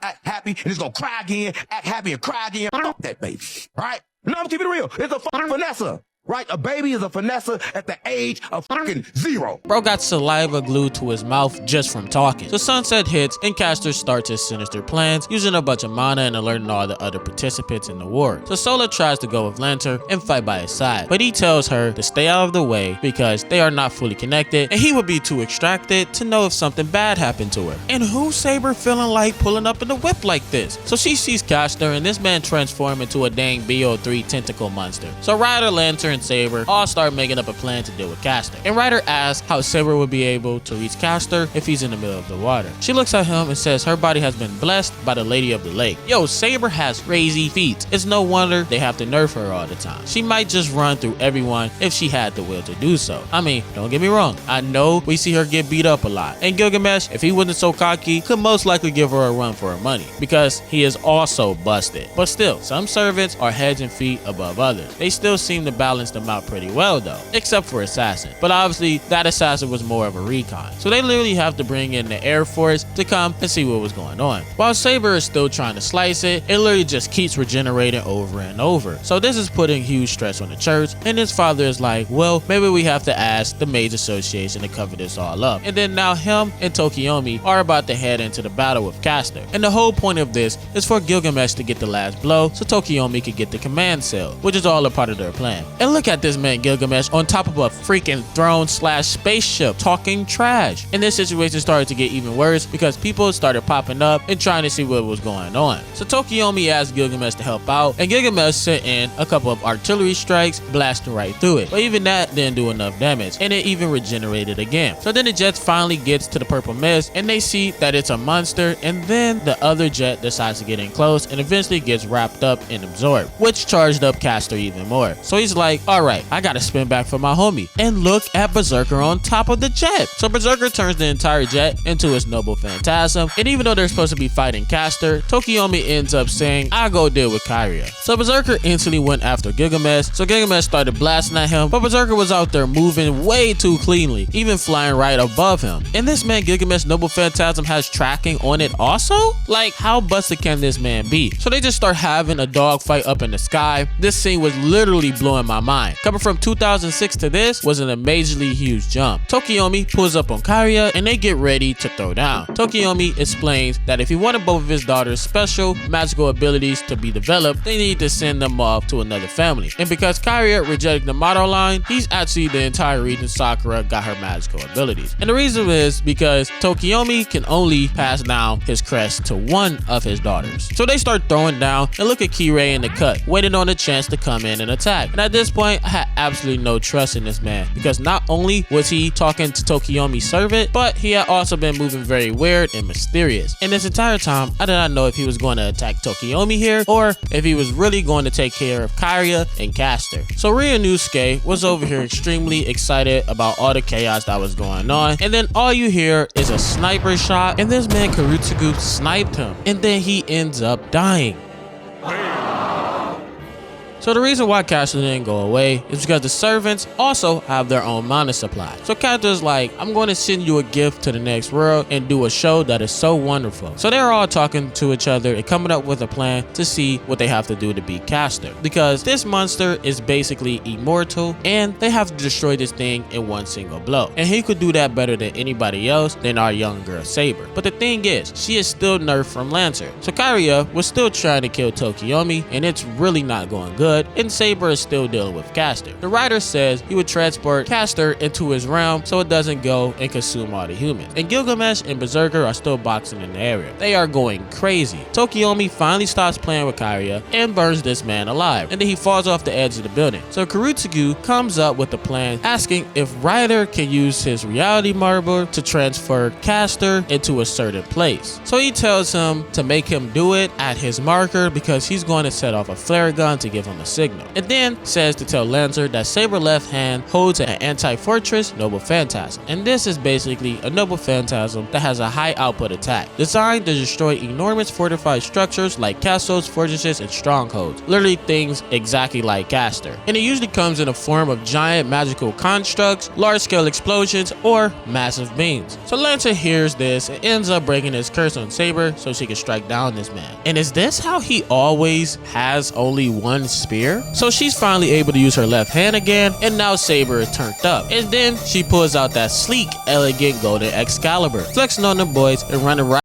act happy and it's gonna cry again, act happy and cry again. Fuck that baby, right? No, I'm keeping it real. It's a fucking finesse. Right? A baby is a finesser at the age of fucking 0. Bro got saliva glued to his mouth just from talking. So sunset hits and Castor starts his sinister plans using a bunch of mana and alerting all the other participants in the war. So Sola tries to go with Lanter and fight by his side, but he tells her to stay out of the way because they are not fully connected and he would be too extracted to know if something bad happened to her. And who's Saber feeling like pulling up in the whip like this? So she sees Castor and this man transform into a dang BO3 tentacle monster. So Ryder, Lanter, and Saber all start making up a plan to deal with Castor. And Ryder asks how Saber would be able to reach Castor if he's in the middle of the water. She looks at him and says her body has been blessed by the Lady of the Lake. Yo, Saber has crazy feet. It's no wonder they have to nerf her all the time. She might just run through everyone if she had the will to do so. I mean, don't get me wrong. I know we see her get beat up a lot. And Gilgamesh, if he wasn't so cocky, could most likely give her a run for her money because he is also busted. But still, some servants are heads and feet above others. They still seem to balance them out pretty well though, except for Assassin. But obviously that Assassin was more of a recon. So they literally have to bring in the Air Force to come and see what was going on. While Saber is still trying to slice it, it literally just keeps regenerating over and over. So this is putting huge stress on the church, and his father is like, well, maybe we have to ask the Mage Association to cover this all up. And then now him and Tokiomi are about to head into the battle with Castor. And the whole point of this is for Gilgamesh to get the last blow so Tokiomi could get the command cell, which is all a part of their plan. And look at this man Gilgamesh on top of a freaking throne / spaceship talking trash. And this situation started to get even worse because people started popping up and trying to see what was going on. So Tokiomi asked Gilgamesh to help out, and Gilgamesh sent in a couple of artillery strikes blasting right through it. But even that didn't do enough damage, and it even regenerated again. So then the jet finally gets to the purple mist and they see that it's a monster, and then the other jet decides to get in close and eventually gets wrapped up and absorbed, which charged up Castor even more. So he's like, alright, I gotta spin back for my homie. And look at Berserker on top of the jet. So Berserker turns the entire jet into his noble phantasm, and even though they're supposed to be fighting Caster, Tokiomi ends up saying, I'll go deal with Kyria. So Berserker instantly went after Gilgamesh, so Gilgamesh started blasting at him, but Berserker was out there moving way too cleanly, even flying right above him. And this man Gilgamesh noble phantasm has tracking on it also? Like, how busted can this man be? So they just start having a dogfight up in the sky. This scene was literally blowing my mind. Coming from 2006 to this was an amazingly huge jump. Tokiomi pulls up on Kyria and they get ready to throw down. Tokiomi explains that if he wanted both of his daughter's special magical abilities to be developed, they need to send them off to another family. And because Kyria rejected the motto line, he's actually the entire reason Sakura got her magical abilities. And the reason is because Tokiomi can only pass down his crest to one of his daughters. So they start throwing down and look at Kirei in the cut, waiting on a chance to come in and attack. And at this point, I had absolutely no trust in this man because not only was he talking to Tokiomi's servant, but he had also been moving very weird and mysterious. And this entire time, I did not know if he was going to attack Tokiomi here or if he was really going to take care of Kyria and Caster. So Ryunosuke was over here extremely excited about all the chaos that was going on, and then all you hear is a sniper shot, and this man Kurutsugu sniped him, and then he ends up dying. So the reason why Caster didn't go away is because the servants also have their own mana supply. So Caster's like, I'm going to send you a gift to the next world and do a show that is so wonderful. So they're all talking to each other and coming up with a plan to see what they have to do to beat Caster. Because this monster is basically immortal and they have to destroy this thing in one single blow. And he could do that better than anybody else than our young girl Saber. But the thing is, she is still nerfed from Lancer. So Kyria was still trying to kill Tokiomi and it's really not going good. And Saber is still dealing with Caster. The writer says he would transport Caster into his realm so it doesn't go and consume all the humans. And Gilgamesh and Berserker are still boxing in the area. They are going crazy. Tokiomi finally stops playing with Kyria and burns this man alive. And then he falls off the edge of the building. So Kurutsugu comes up with a plan asking if Ryder can use his reality marble to transfer Caster into a certain place. So he tells him to make him do it at his marker because he's going to set off a flare gun to give him a signal. It then says to tell Lancer that Saber left hand holds an anti-fortress noble phantasm, and this is basically a noble phantasm that has a high output attack designed to destroy enormous fortified structures like castles, fortresses, and strongholds, literally things exactly like Caster. And it usually comes in a form of giant magical constructs, large-scale explosions, or massive beams. So Lancer hears this and ends up breaking his curse on Saber so she can strike down this man. And is this how he always has only one spear? So she's finally able to use her left hand again, and now Saber is turned up. And then she pulls out that sleek, elegant golden Excalibur, flexing on the boys and running right.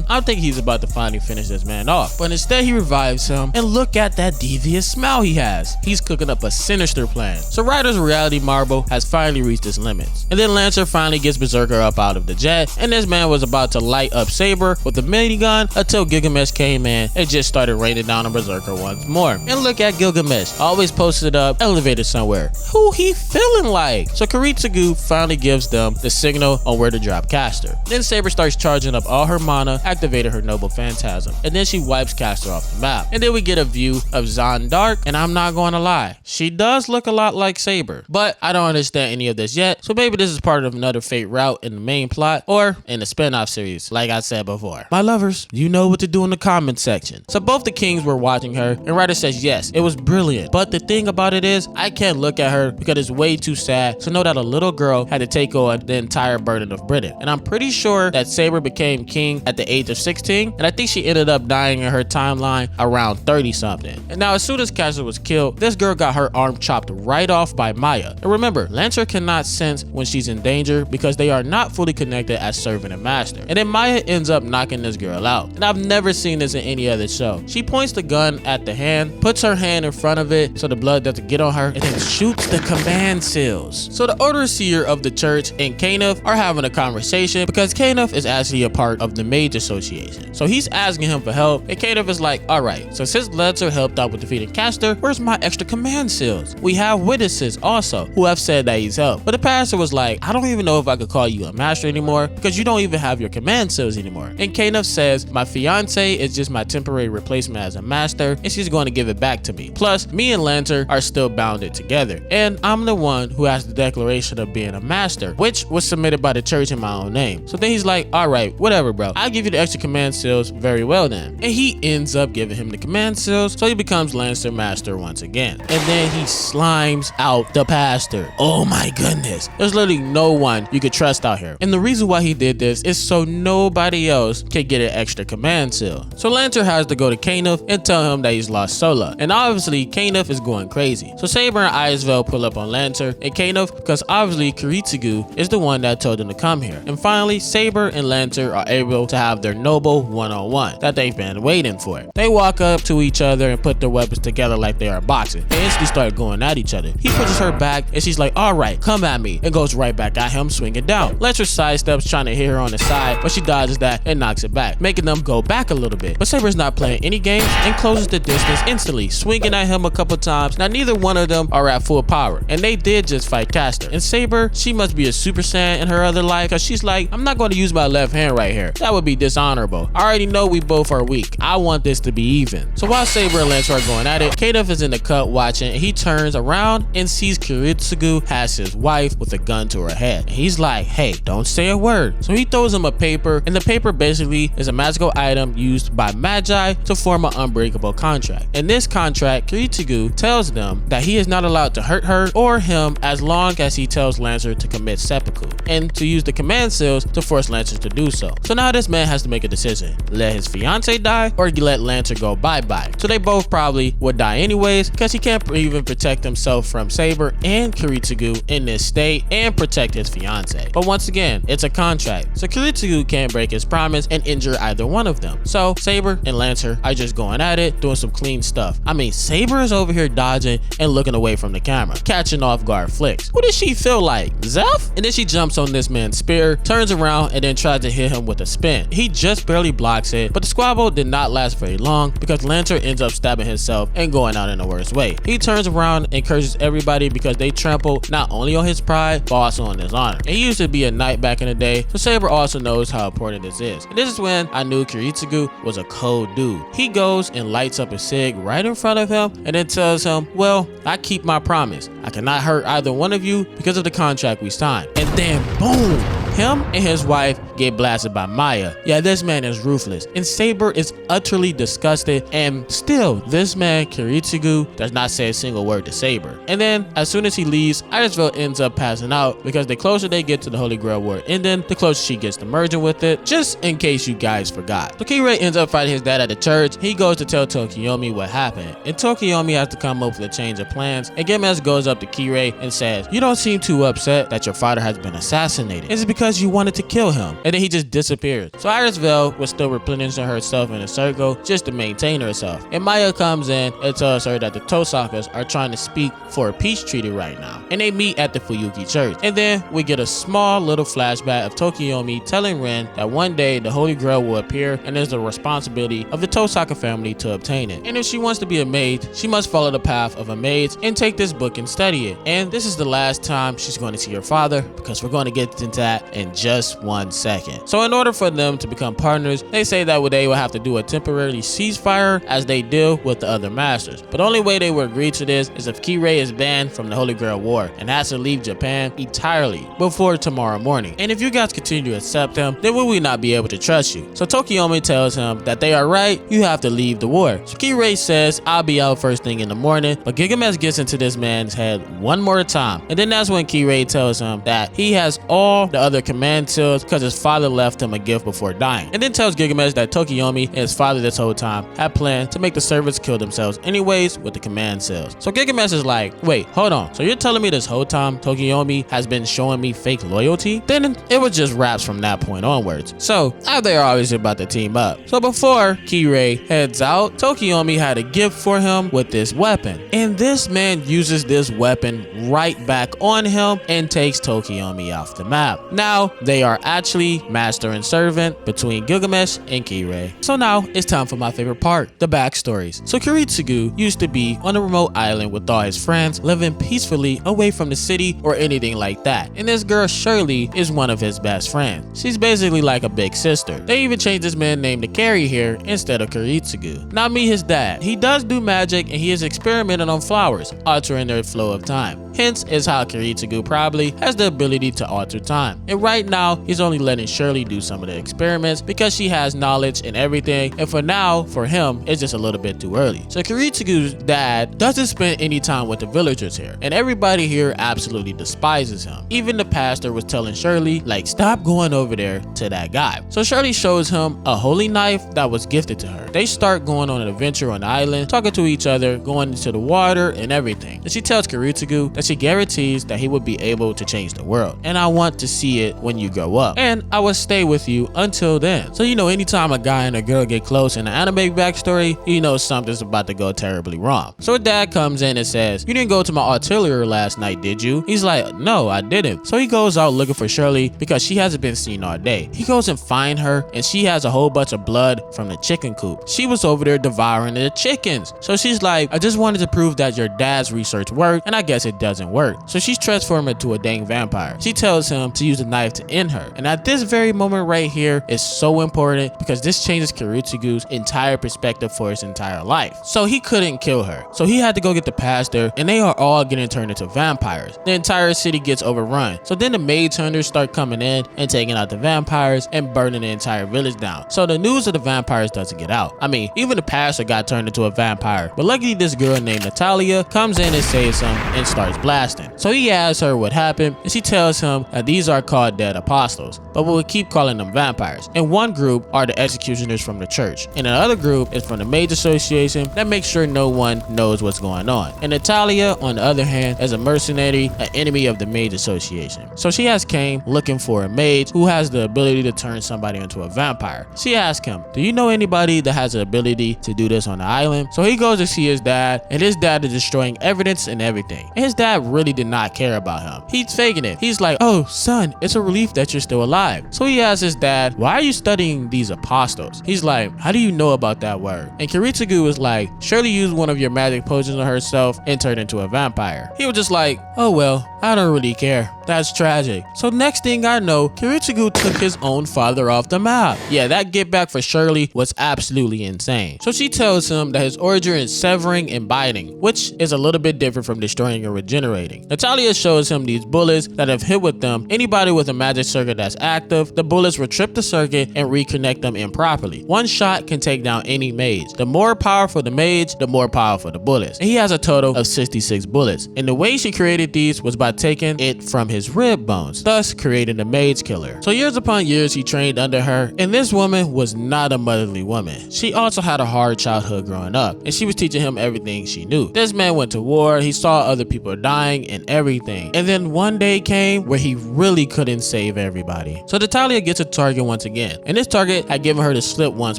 I think he's about to finally finish this man off, but instead he revives him, and look at that devious smile he has. He's cooking up a sinister plan. So Ryder's reality marble has finally reached its limits, and then Lancer finally gets Berserker up out of the jet, and this man was about to light up Saber with a minigun until Gilgamesh came in and just started raining down on Berserker once more. And look at Gilgamesh, always posted up, elevated somewhere. Who he feeling like? So Kurutsugu finally gives them the signal on where to drop Caster. Then Saber starts charging up all her mana, activated her noble phantasm, and then she wipes Caster off the map. And then we get a view of Zon Dark, and I'm not going to lie, she does look a lot like Saber, but I don't understand any of this yet, so maybe this is part of another Fate route in the main plot or in the spin-off series, like I said before. My lovers, you know what to do in the comment section. So both the kings were watching her, and Ryder says yes, it was brilliant, but the thing about it is, I can't look at her because it's way too sad to know that a little girl had to take on the entire burden of Britain. And I'm pretty sure that Saber became king at the age of 16, and I think she ended up dying in her timeline around 30 something. And now as soon as Caster was killed, this girl got her arm chopped right off by Maya. And remember, Lancer cannot sense when she's in danger because they are not fully connected as servant and master. And then Maya ends up knocking this girl out. And I've never seen this in any other show. She points the gun at the hand, puts her hand in front of it so the blood doesn't get on her, and then shoots the command seals. So the overseer of the church and Kanef are having a conversation because Kanef is actually a part of the mage association. Association. So he's asking him for help, and Kato is like, alright, so since Lancer helped out with defeating Castor, where's my extra command seals? We have witnesses also who have said that he's helped. But the pastor was like, I don't even know if I could call you a master anymore because you don't even have your command seals anymore. And Kato says, my fiance is just my temporary replacement as a master, and she's going to give it back to me. Plus, me and Lancer are still bounded together, and I'm the one who has the declaration of being a master, which was submitted by the church in my own name. So then he's like, alright, whatever bro, I'll give you the extra command seals, very well then. And he ends up giving him the command seals, so he becomes Lancer Master once again. And then he slimes out the pastor. Oh my goodness, there's literally no one you could trust out here. And the reason why he did this is so nobody else can get an extra command seal. So Lancer has to go to Kanoth and tell him that he's lost Sola. And obviously Kanoth is going crazy. So Saber and Icevale pull up on Lancer and Kanoth because obviously Kiritsugu is the one that told them to come here. And finally, Saber and Lancer are able to have their noble one-on-one that they've been waiting for. They walk up to each other and put their weapons together like they are boxing. They instantly start going at each other. He pushes her back and she's like, alright, come at me, and goes right back at him, swinging down. Lancer sidesteps, trying to hit her on the side, but she dodges that and knocks it back, making them go back a little bit. But Saber's not playing any games and closes the distance instantly, swinging at him a couple times. Now neither one of them are at full power, and they did just fight Castor. And Saber, she must be a Super Saiyan in her other life, because she's like, I'm not going to use my left hand right here. That would be dishonorable. I already know we both are weak. I want this to be even. So while Saber and Lancer are going at it, Kanoth is in the cut watching, and he turns around and sees Kiritsugu has his wife with a gun to her head. And he's like, hey, don't say a word. So he throws him a paper, and the paper basically is a magical item used by Magi to form an unbreakable contract. In this contract, Kiritsugu tells them that he is not allowed to hurt her or him as long as he tells Lancer to commit seppuku, and to use the command seals to force Lancer to do so. So now this man has to make a decision. Let his fiance die or let Lancer go bye-bye. So they both probably would die anyways, because he can't even protect himself from Saber and Kiritsugu in this state and protect his fiance. But once again, it's a contract, so Kiritsugu can't break his promise and injure either one of them. So Saber and Lancer are just going at it, doing some clean stuff. I mean, Saber is over here dodging and looking away from the camera, catching off guard flicks. What does she feel like? Zeph? And then she jumps on this man's spear, turns around, and then tries to hit him with a spin. He just barely blocks it, but the squabble did not last very long because Lancer ends up stabbing himself and going out in the worst way. He turns around and curses everybody because they trampled not only on his pride, but also on his honor. And he used to be a knight back in the day, so Saber also knows how important this is. And this is when I knew Kiritsugu was a cold dude. He goes and lights up a cig right in front of him and then tells him, well, I keep my promise. I cannot hurt either one of you because of the contract we signed. And then boom, him and his wife get blasted by Maya. Yeah, this man is ruthless, and Saber is utterly disgusted, and still this man Kiritsugu does not say a single word to Saber. And then as soon as he leaves, Icevale ends up passing out because the closer they get to the Holy Grail War ending, the closer she gets to merging with it, just in case you guys forgot. So Kirei ends up fighting his dad at the church. He goes to tell Tokiyomi what happened, and Tokiyomi has to come up with a change of plans, and Gemes goes up to Kirei and says, you don't seem too upset that your father has been assassinated. Is it because you wanted to kill him? And then he just disappears. So Icevale was still replenishing herself in a circle just to maintain herself. And Maya comes in and tells her that the Tosakas are trying to speak for a peace treaty right now. And they meet at the Fuyuki church. And then we get a small little flashback of Tokiyomi telling Ren that one day the Holy Grail will appear and it's the responsibility of the Tosaka family to obtain it. And if she wants to be a mage, she must follow the path of a mage and take this book and study it. And this is the last time she's going to see her father, because we're going to get into that in just 1 second. So in order for them to become partners, they say that they will have to do a temporary ceasefire as they deal with the other masters. But the only way they will agree to this is if Kirei is banned from the Holy Grail War and has to leave Japan entirely before tomorrow morning. And if you guys continue to accept him, then will we not be able to trust you? So Tokiyomi tells him that they are right, you have to leave the war. So Kirei says, I'll be out first thing in the morning, but Gigamesh gets into this man's head one more time. And then that's when Kirei tells him that he has all the other command seals because his father left him a gift before dying. And then tells Gigamesh that Tokiyomi and his father this whole time had planned to make the servants kill themselves anyways with the command seals. So Gigamesh is like, wait, hold on. So you're telling me this whole time Tokiyomi has been showing me fake loyalty? Then it was just raps from that point onwards. So they are obviously about to team up. So before Kirei heads out, Tokiyomi had a gift for him with this weapon. And this man uses this weapon right back on him and takes Tokiyomi off the map. Now now they are actually master and servant between Gilgamesh and Kirei. So now it's time for my favorite part, the backstories. So Kiritsugu used to be on a remote island with all his friends, living peacefully away from the city or anything like that. And this girl Shirley is one of his best friends. She's basically like a big sister. They even changed his man name to Carrie here instead of Kiritsugu. Now meet his dad. He does do magic and he is experimenting on flowers, altering their flow of time. Hence is how Kiritsugu probably has the ability to alter time. And right now, he's only letting Shirley do some of the experiments because she has knowledge and everything. And for now, for him, it's just a little bit too early. So Kiritsugu's dad doesn't spend any time with the villagers here. And everybody here absolutely despises him. Even the pastor was telling Shirley, like, stop going over there to that guy. So Shirley shows him a holy knife that was gifted to her. They start going on an adventure on the island, talking to each other, going into the water and everything. And she tells Kiritsugu that she guarantees that he would be able to change the world. And I want to see it when you grow up. And I will stay with you until then. So anytime a guy and a girl get close in an anime backstory, something's about to go terribly wrong. So her dad comes in and says, you didn't go to my artillery last night, did you? He's like, no, I didn't. So he goes out looking for Shirley because she hasn't been seen all day. He goes and finds her and she has a whole bunch of blood from the chicken coop. She was over there devouring the chickens. So she's like, I just wanted to prove that your dad's research worked, and I guess it doesn't work. So she's transformed into a dang vampire. She tells him to use a knife to end her. And at this very moment right here is so important because this changes Kiritsugu's entire perspective for his entire life. So he couldn't kill her. So he had to go get the pastor, and they are all getting turned into vampires. The entire city gets overrun. So then the mage hunters start coming in and taking out the vampires and burning the entire village down. So the news of the vampires doesn't get out. I mean, even the pastor got turned into a vampire. But luckily this girl named Natalia comes in and saves him and starts blasting. So he asks her what happened, and she tells him that these are called dead apostles, but we'll keep calling them vampires. And one group are the executioners from the church, and another group is from the mage association that makes sure no one knows what's going on. And Natalia, on the other hand, is a mercenary, an enemy of the mage association. So she has came looking for a mage who has the ability to turn somebody into a vampire. She asks him, do you know anybody that has the ability to do this on the island? So he goes to see his dad, and his dad is destroying evidence and everything. And his dad really did not care about him. He's faking it. He's like, oh son, it's a relief that you're still alive. So he asks his dad, why are you studying these apostles? He's like, how do you know about that word? And Kiritsugu was like, Shirley used one of your magic potions on herself and turned into a vampire. He was just like, oh well, I don't really care. That's tragic. So next thing I know, Kiritsugu took his own father off the map. Yeah, that get back for Shirley was absolutely insane. So she tells him that his origin is severing and biting, which is a little bit different from destroying and regenerating. Natalia shows him these bullets that have hit with them. Anybody with a magic circuit that's active, the bullets will trip the circuit and reconnect them improperly. One shot can take down any mage. The more powerful the mage, the more powerful the bullets. And he has a total of 66 bullets. And the way she created these was by taking it from his rib bones, thus creating the mage killer. So years upon years he trained under her, and this woman was not a motherly woman. She also had a hard childhood growing up, and she was teaching him everything she knew. This man went to war, he saw other people dying and everything, and then one day came where he really couldn't save everybody. So Natalia gets a target once again, and this target had given her the slip once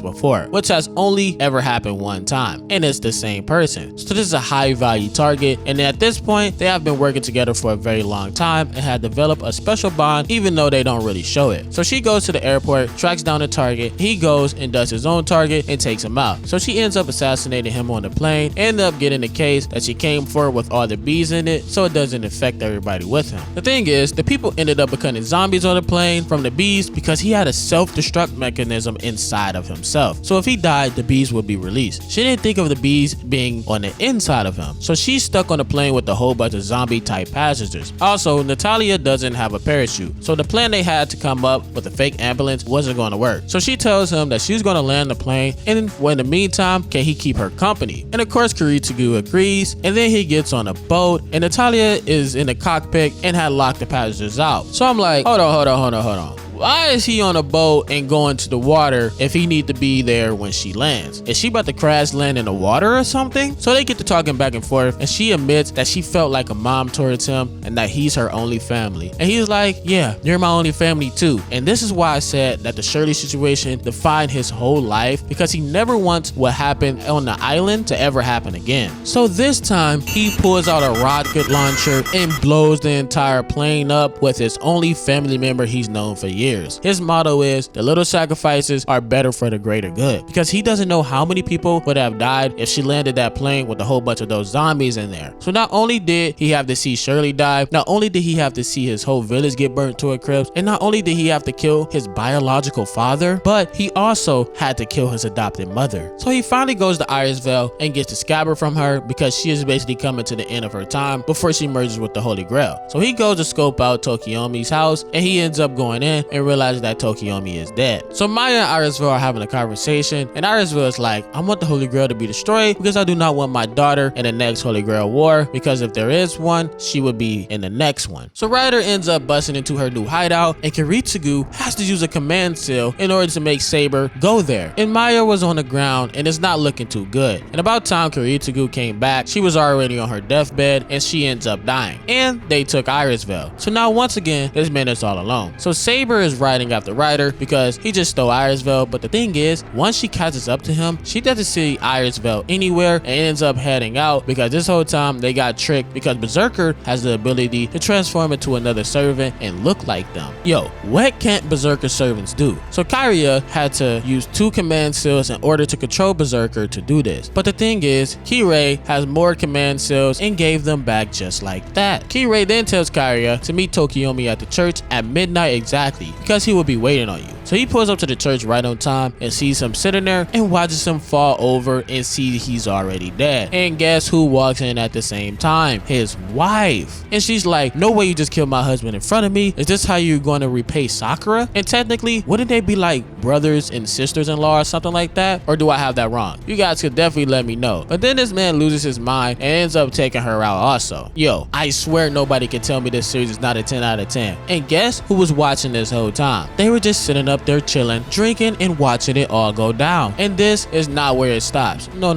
before, which has only ever happened one time, and it's the same person. So this is a high value target, and at this point they have been working together for a very long time and had developed a special bond, even though they don't really show it. So she goes to the airport, tracks down the target, he goes and does his own target and takes him out. So she ends up assassinating him on the plane, end up getting the case that she came for with all the bees in it, so it doesn't affect everybody with him. The thing is, the people ended up becoming zombies on the plane from the bees because he had a self-destruct mechanism inside of himself. So if he died, the bees would be released. She didn't think of the bees being on the inside of him, so she's stuck on the plane with a whole bunch of zombie type passengers. Also, Natalia doesn't have a parachute, so the plan they had to come up with a fake ambulance wasn't going to work. So she tells him that she's going to land the plane, and in the meantime, can he keep her company? And of course Kiritsugu agrees, and then he gets on a boat, and Natalia is in the cockpit and had locked the passengers out. So I'm like, hold on. why is he on a boat and going to the water if he need to be there when she lands? Is she about to crash land in the water or something? So they get to talking back and forth, and she admits that she felt like a mom towards him and that he's her only family. And he's like, yeah, you're my only family too. And this is why I said that the Shirley situation defined his whole life, because he never wants what happened on the island to ever happen again. So this time he pulls out a rocket launcher and blows the entire plane up with his only family member he's known for years. His motto is, the little sacrifices are better for the greater good, because he doesn't know how many people would have died if she landed that plane with a whole bunch of those zombies in there. So not only did he have to see Shirley die, not only did he have to see his whole village get burnt to a crisp, and not only did he have to kill his biological father, but he also had to kill his adopted mother. So he finally goes to Irisvale and gets the scabbard from her, because she is basically coming to the end of her time before she merges with the Holy Grail. So he goes to scope out Tokiomi's house, and he ends up going in and realizes that Tokiomi is dead. So Maya and Irisvale are having a conversation, and Irisvale is like, I want the Holy Grail to be destroyed because I do not want my daughter in the next Holy Grail war, because if there is one, she would be in the next one. So Ryder ends up busting into her new hideout, and Kiritsugu has to use a command seal in order to make Saber go there. And Maya was on the ground and it's not looking too good. And about time Kiritsugu came back, she was already on her deathbed and she ends up dying. And they took Irisvale. So now once again, this man is all alone. So Saber is riding after Ryder because he just stole Irisvale, but the thing is, once she catches up to him, she doesn't see Irisvale anywhere and ends up heading out, because this whole time they got tricked, because Berserker has the ability to transform into another servant and look like them. Yo, what can't Berserker servants do? So Kyria had to use 2 command seals in order to control Berserker to do this. But the thing is, Kirei has more command seals and gave them back just like that. Kirei then tells Kyria to meet Tokiomi at the church at midnight exactly, because he will be waiting on you. So he pulls up to the church right on time and sees him sitting there and watches him fall over and see he's already dead. And guess who walks in at the same time? His wife. And she's like, no way you just killed my husband in front of me. Is this how you're going to repay Sakura? And technically, wouldn't they be like brothers and sisters-in-law or something like that? Or do I have that wrong? You guys could definitely let me know. But then this man loses his mind and ends up taking her out also. Yo, I swear nobody can tell me this series is not a 10 out of 10. And guess who was watching this whole time? They were just sitting up there chilling, drinking, and watching it all go down. And this is not where it stops. No.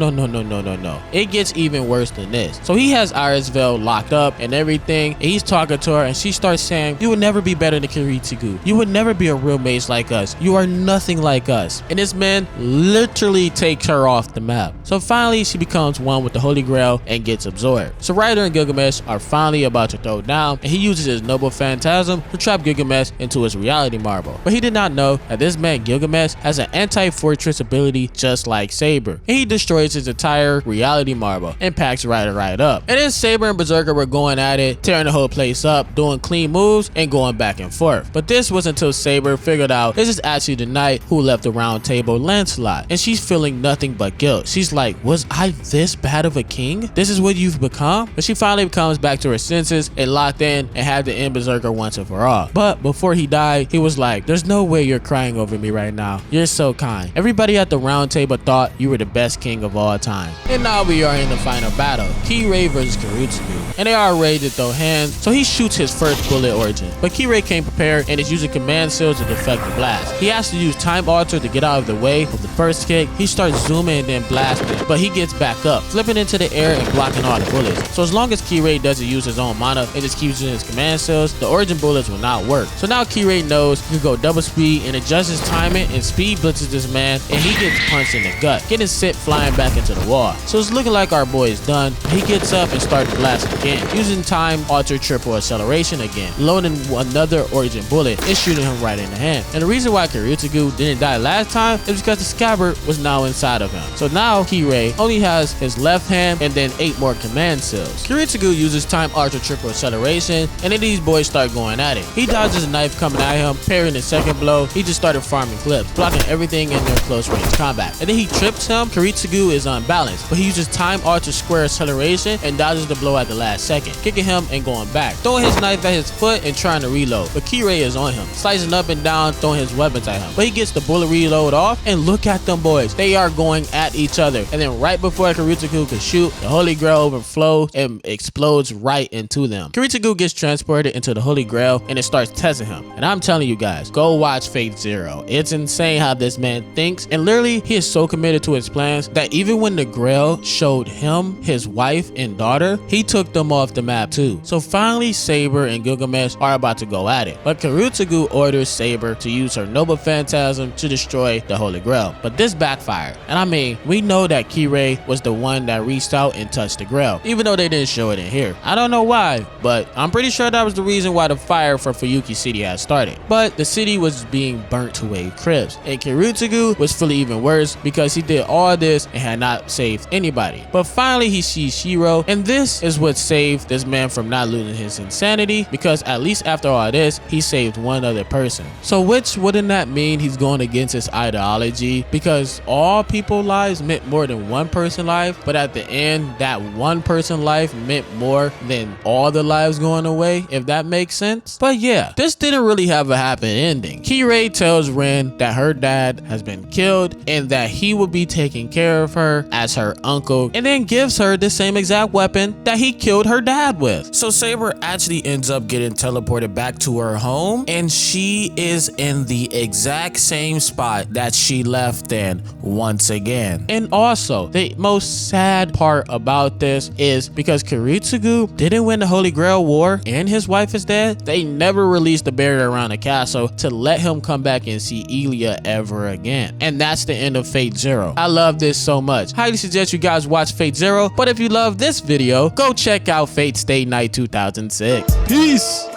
It gets even worse than this. So he has Irisvale locked up and everything, and he's talking to her, and she starts saying, you would never be better than Kiritsugu. You would never be a real mage like us. You are nothing like us. And this man literally takes her off the map. So finally, she becomes one with the Holy Grail and gets absorbed. So Ryder and Gilgamesh are finally about to throw down, and he uses his noble phantasm to trap Gilgamesh into his reality marble. But he did not know that this man Gilgamesh has an anti-fortress ability just like Saber, and he destroys his entire reality marble and packs Ryder right up. And then Saber and Berserker were going at it, tearing the whole place up, doing clean moves and going back and forth. But this was until Saber figured out this is actually the knight who left the round table, Lancelot, and she's feeling nothing but guilt. She's like, was I this bad of a king? This is what you've become? But she finally comes back to her senses and locked in and had to end Berserker once and for all. But before he died, he was like, there's no way you're crying over me right now. You're so kind. Everybody at the round table thought you were the best king of all time. And now we are in the final battle, Kirei versus Kiritsugu, and they are ready to throw hands, so he shoots his first bullet origin. But Kirei came prepared and is using command seals to deflect the blast. He has to use time alter to get out of the way of the first kick. He starts zooming and then blasting, but he gets back up, flipping into the air and blocking all the bullets. So as long as Kirei doesn't use his own mana and just keeps using his command seals, the origin bullets will not work. So now Kirei knows he can go double speed and adjust his timing and speed blitzes this man, and he gets punched in the gut, getting sent flying back into the wall. So it's looking like our boy is done. He gets up and starts blasting again, using time alter triple acceleration again, loading another origin bullet and shooting him right in the hand. And the reason why Kiritsugu didn't die last time is because the scabbard was now inside of him. So now Kirei only has his left hand and then 8 more command seals. Kiritsugu uses time alter triple acceleration, and then these boys start going at it. He dodges a knife coming at him, parrying the second blow, he just started farming clips, blocking everything in their close range combat. And then he trips him. Kiritsugu is unbalanced, but he uses time altered square acceleration and dodges the blow at the last second, kicking him and going back, throwing his knife at his foot and trying to reload. But Kirei is on him, slicing up and down, throwing his weapons at him. But he gets the bullet reload off, and look at them boys. They are going at each other. And then right before Kiritsugu could shoot, the Holy Grail overflows and explodes right into them. Kiritsugu gets transported into the Holy Grail and it starts testing him. And I'm telling you guys, go watch Fate Zero. It's insane how this man thinks, and literally he is so committed to his plans that even when the Grail showed him his wife and daughter, he took them off the map too. So finally Saber and Gilgamesh are about to go at it, but Kiritsugu orders Saber to use her Noble Phantasm to destroy the Holy Grail. But this backfired, and I mean, we know that Kirei was the one that reached out and touched the Grail, even though they didn't show it in here. I don't know why, but I'm pretty sure that was the reason why the fire for Fuyuki City had started. But the city was being burnt to a crisp, and Kiritsugu was feeling even worse because he did all this and had not saved anybody. But finally he sees Shiro, and this is what saved this man from not losing his insanity, because at least after all this, he saved one other person. So which wouldn't that mean he's going against his ideology? Because all people lives meant more than one person life, but at the end, that one person life meant more than all the lives going away, if that makes sense. But yeah, this didn't really have a happy ending. Kirei tells Rin that her dad has been killed and that he will be taking care of her as her uncle, and then gives her the same exact weapon that he killed her dad with. So Saber actually ends up getting teleported back to her home, and she is in the exact same spot that she left in once again. And also, the most sad part about this is because Kiritsugu didn't win the Holy Grail War and his wife is dead, they never released the barrier around the castle to let him come back and see Elia ever again. And that's the end of Fate Zero. I love this so much. Highly suggest you guys watch Fate Zero, but if you love this video, go check out Fate Stay Night 2006. Peace!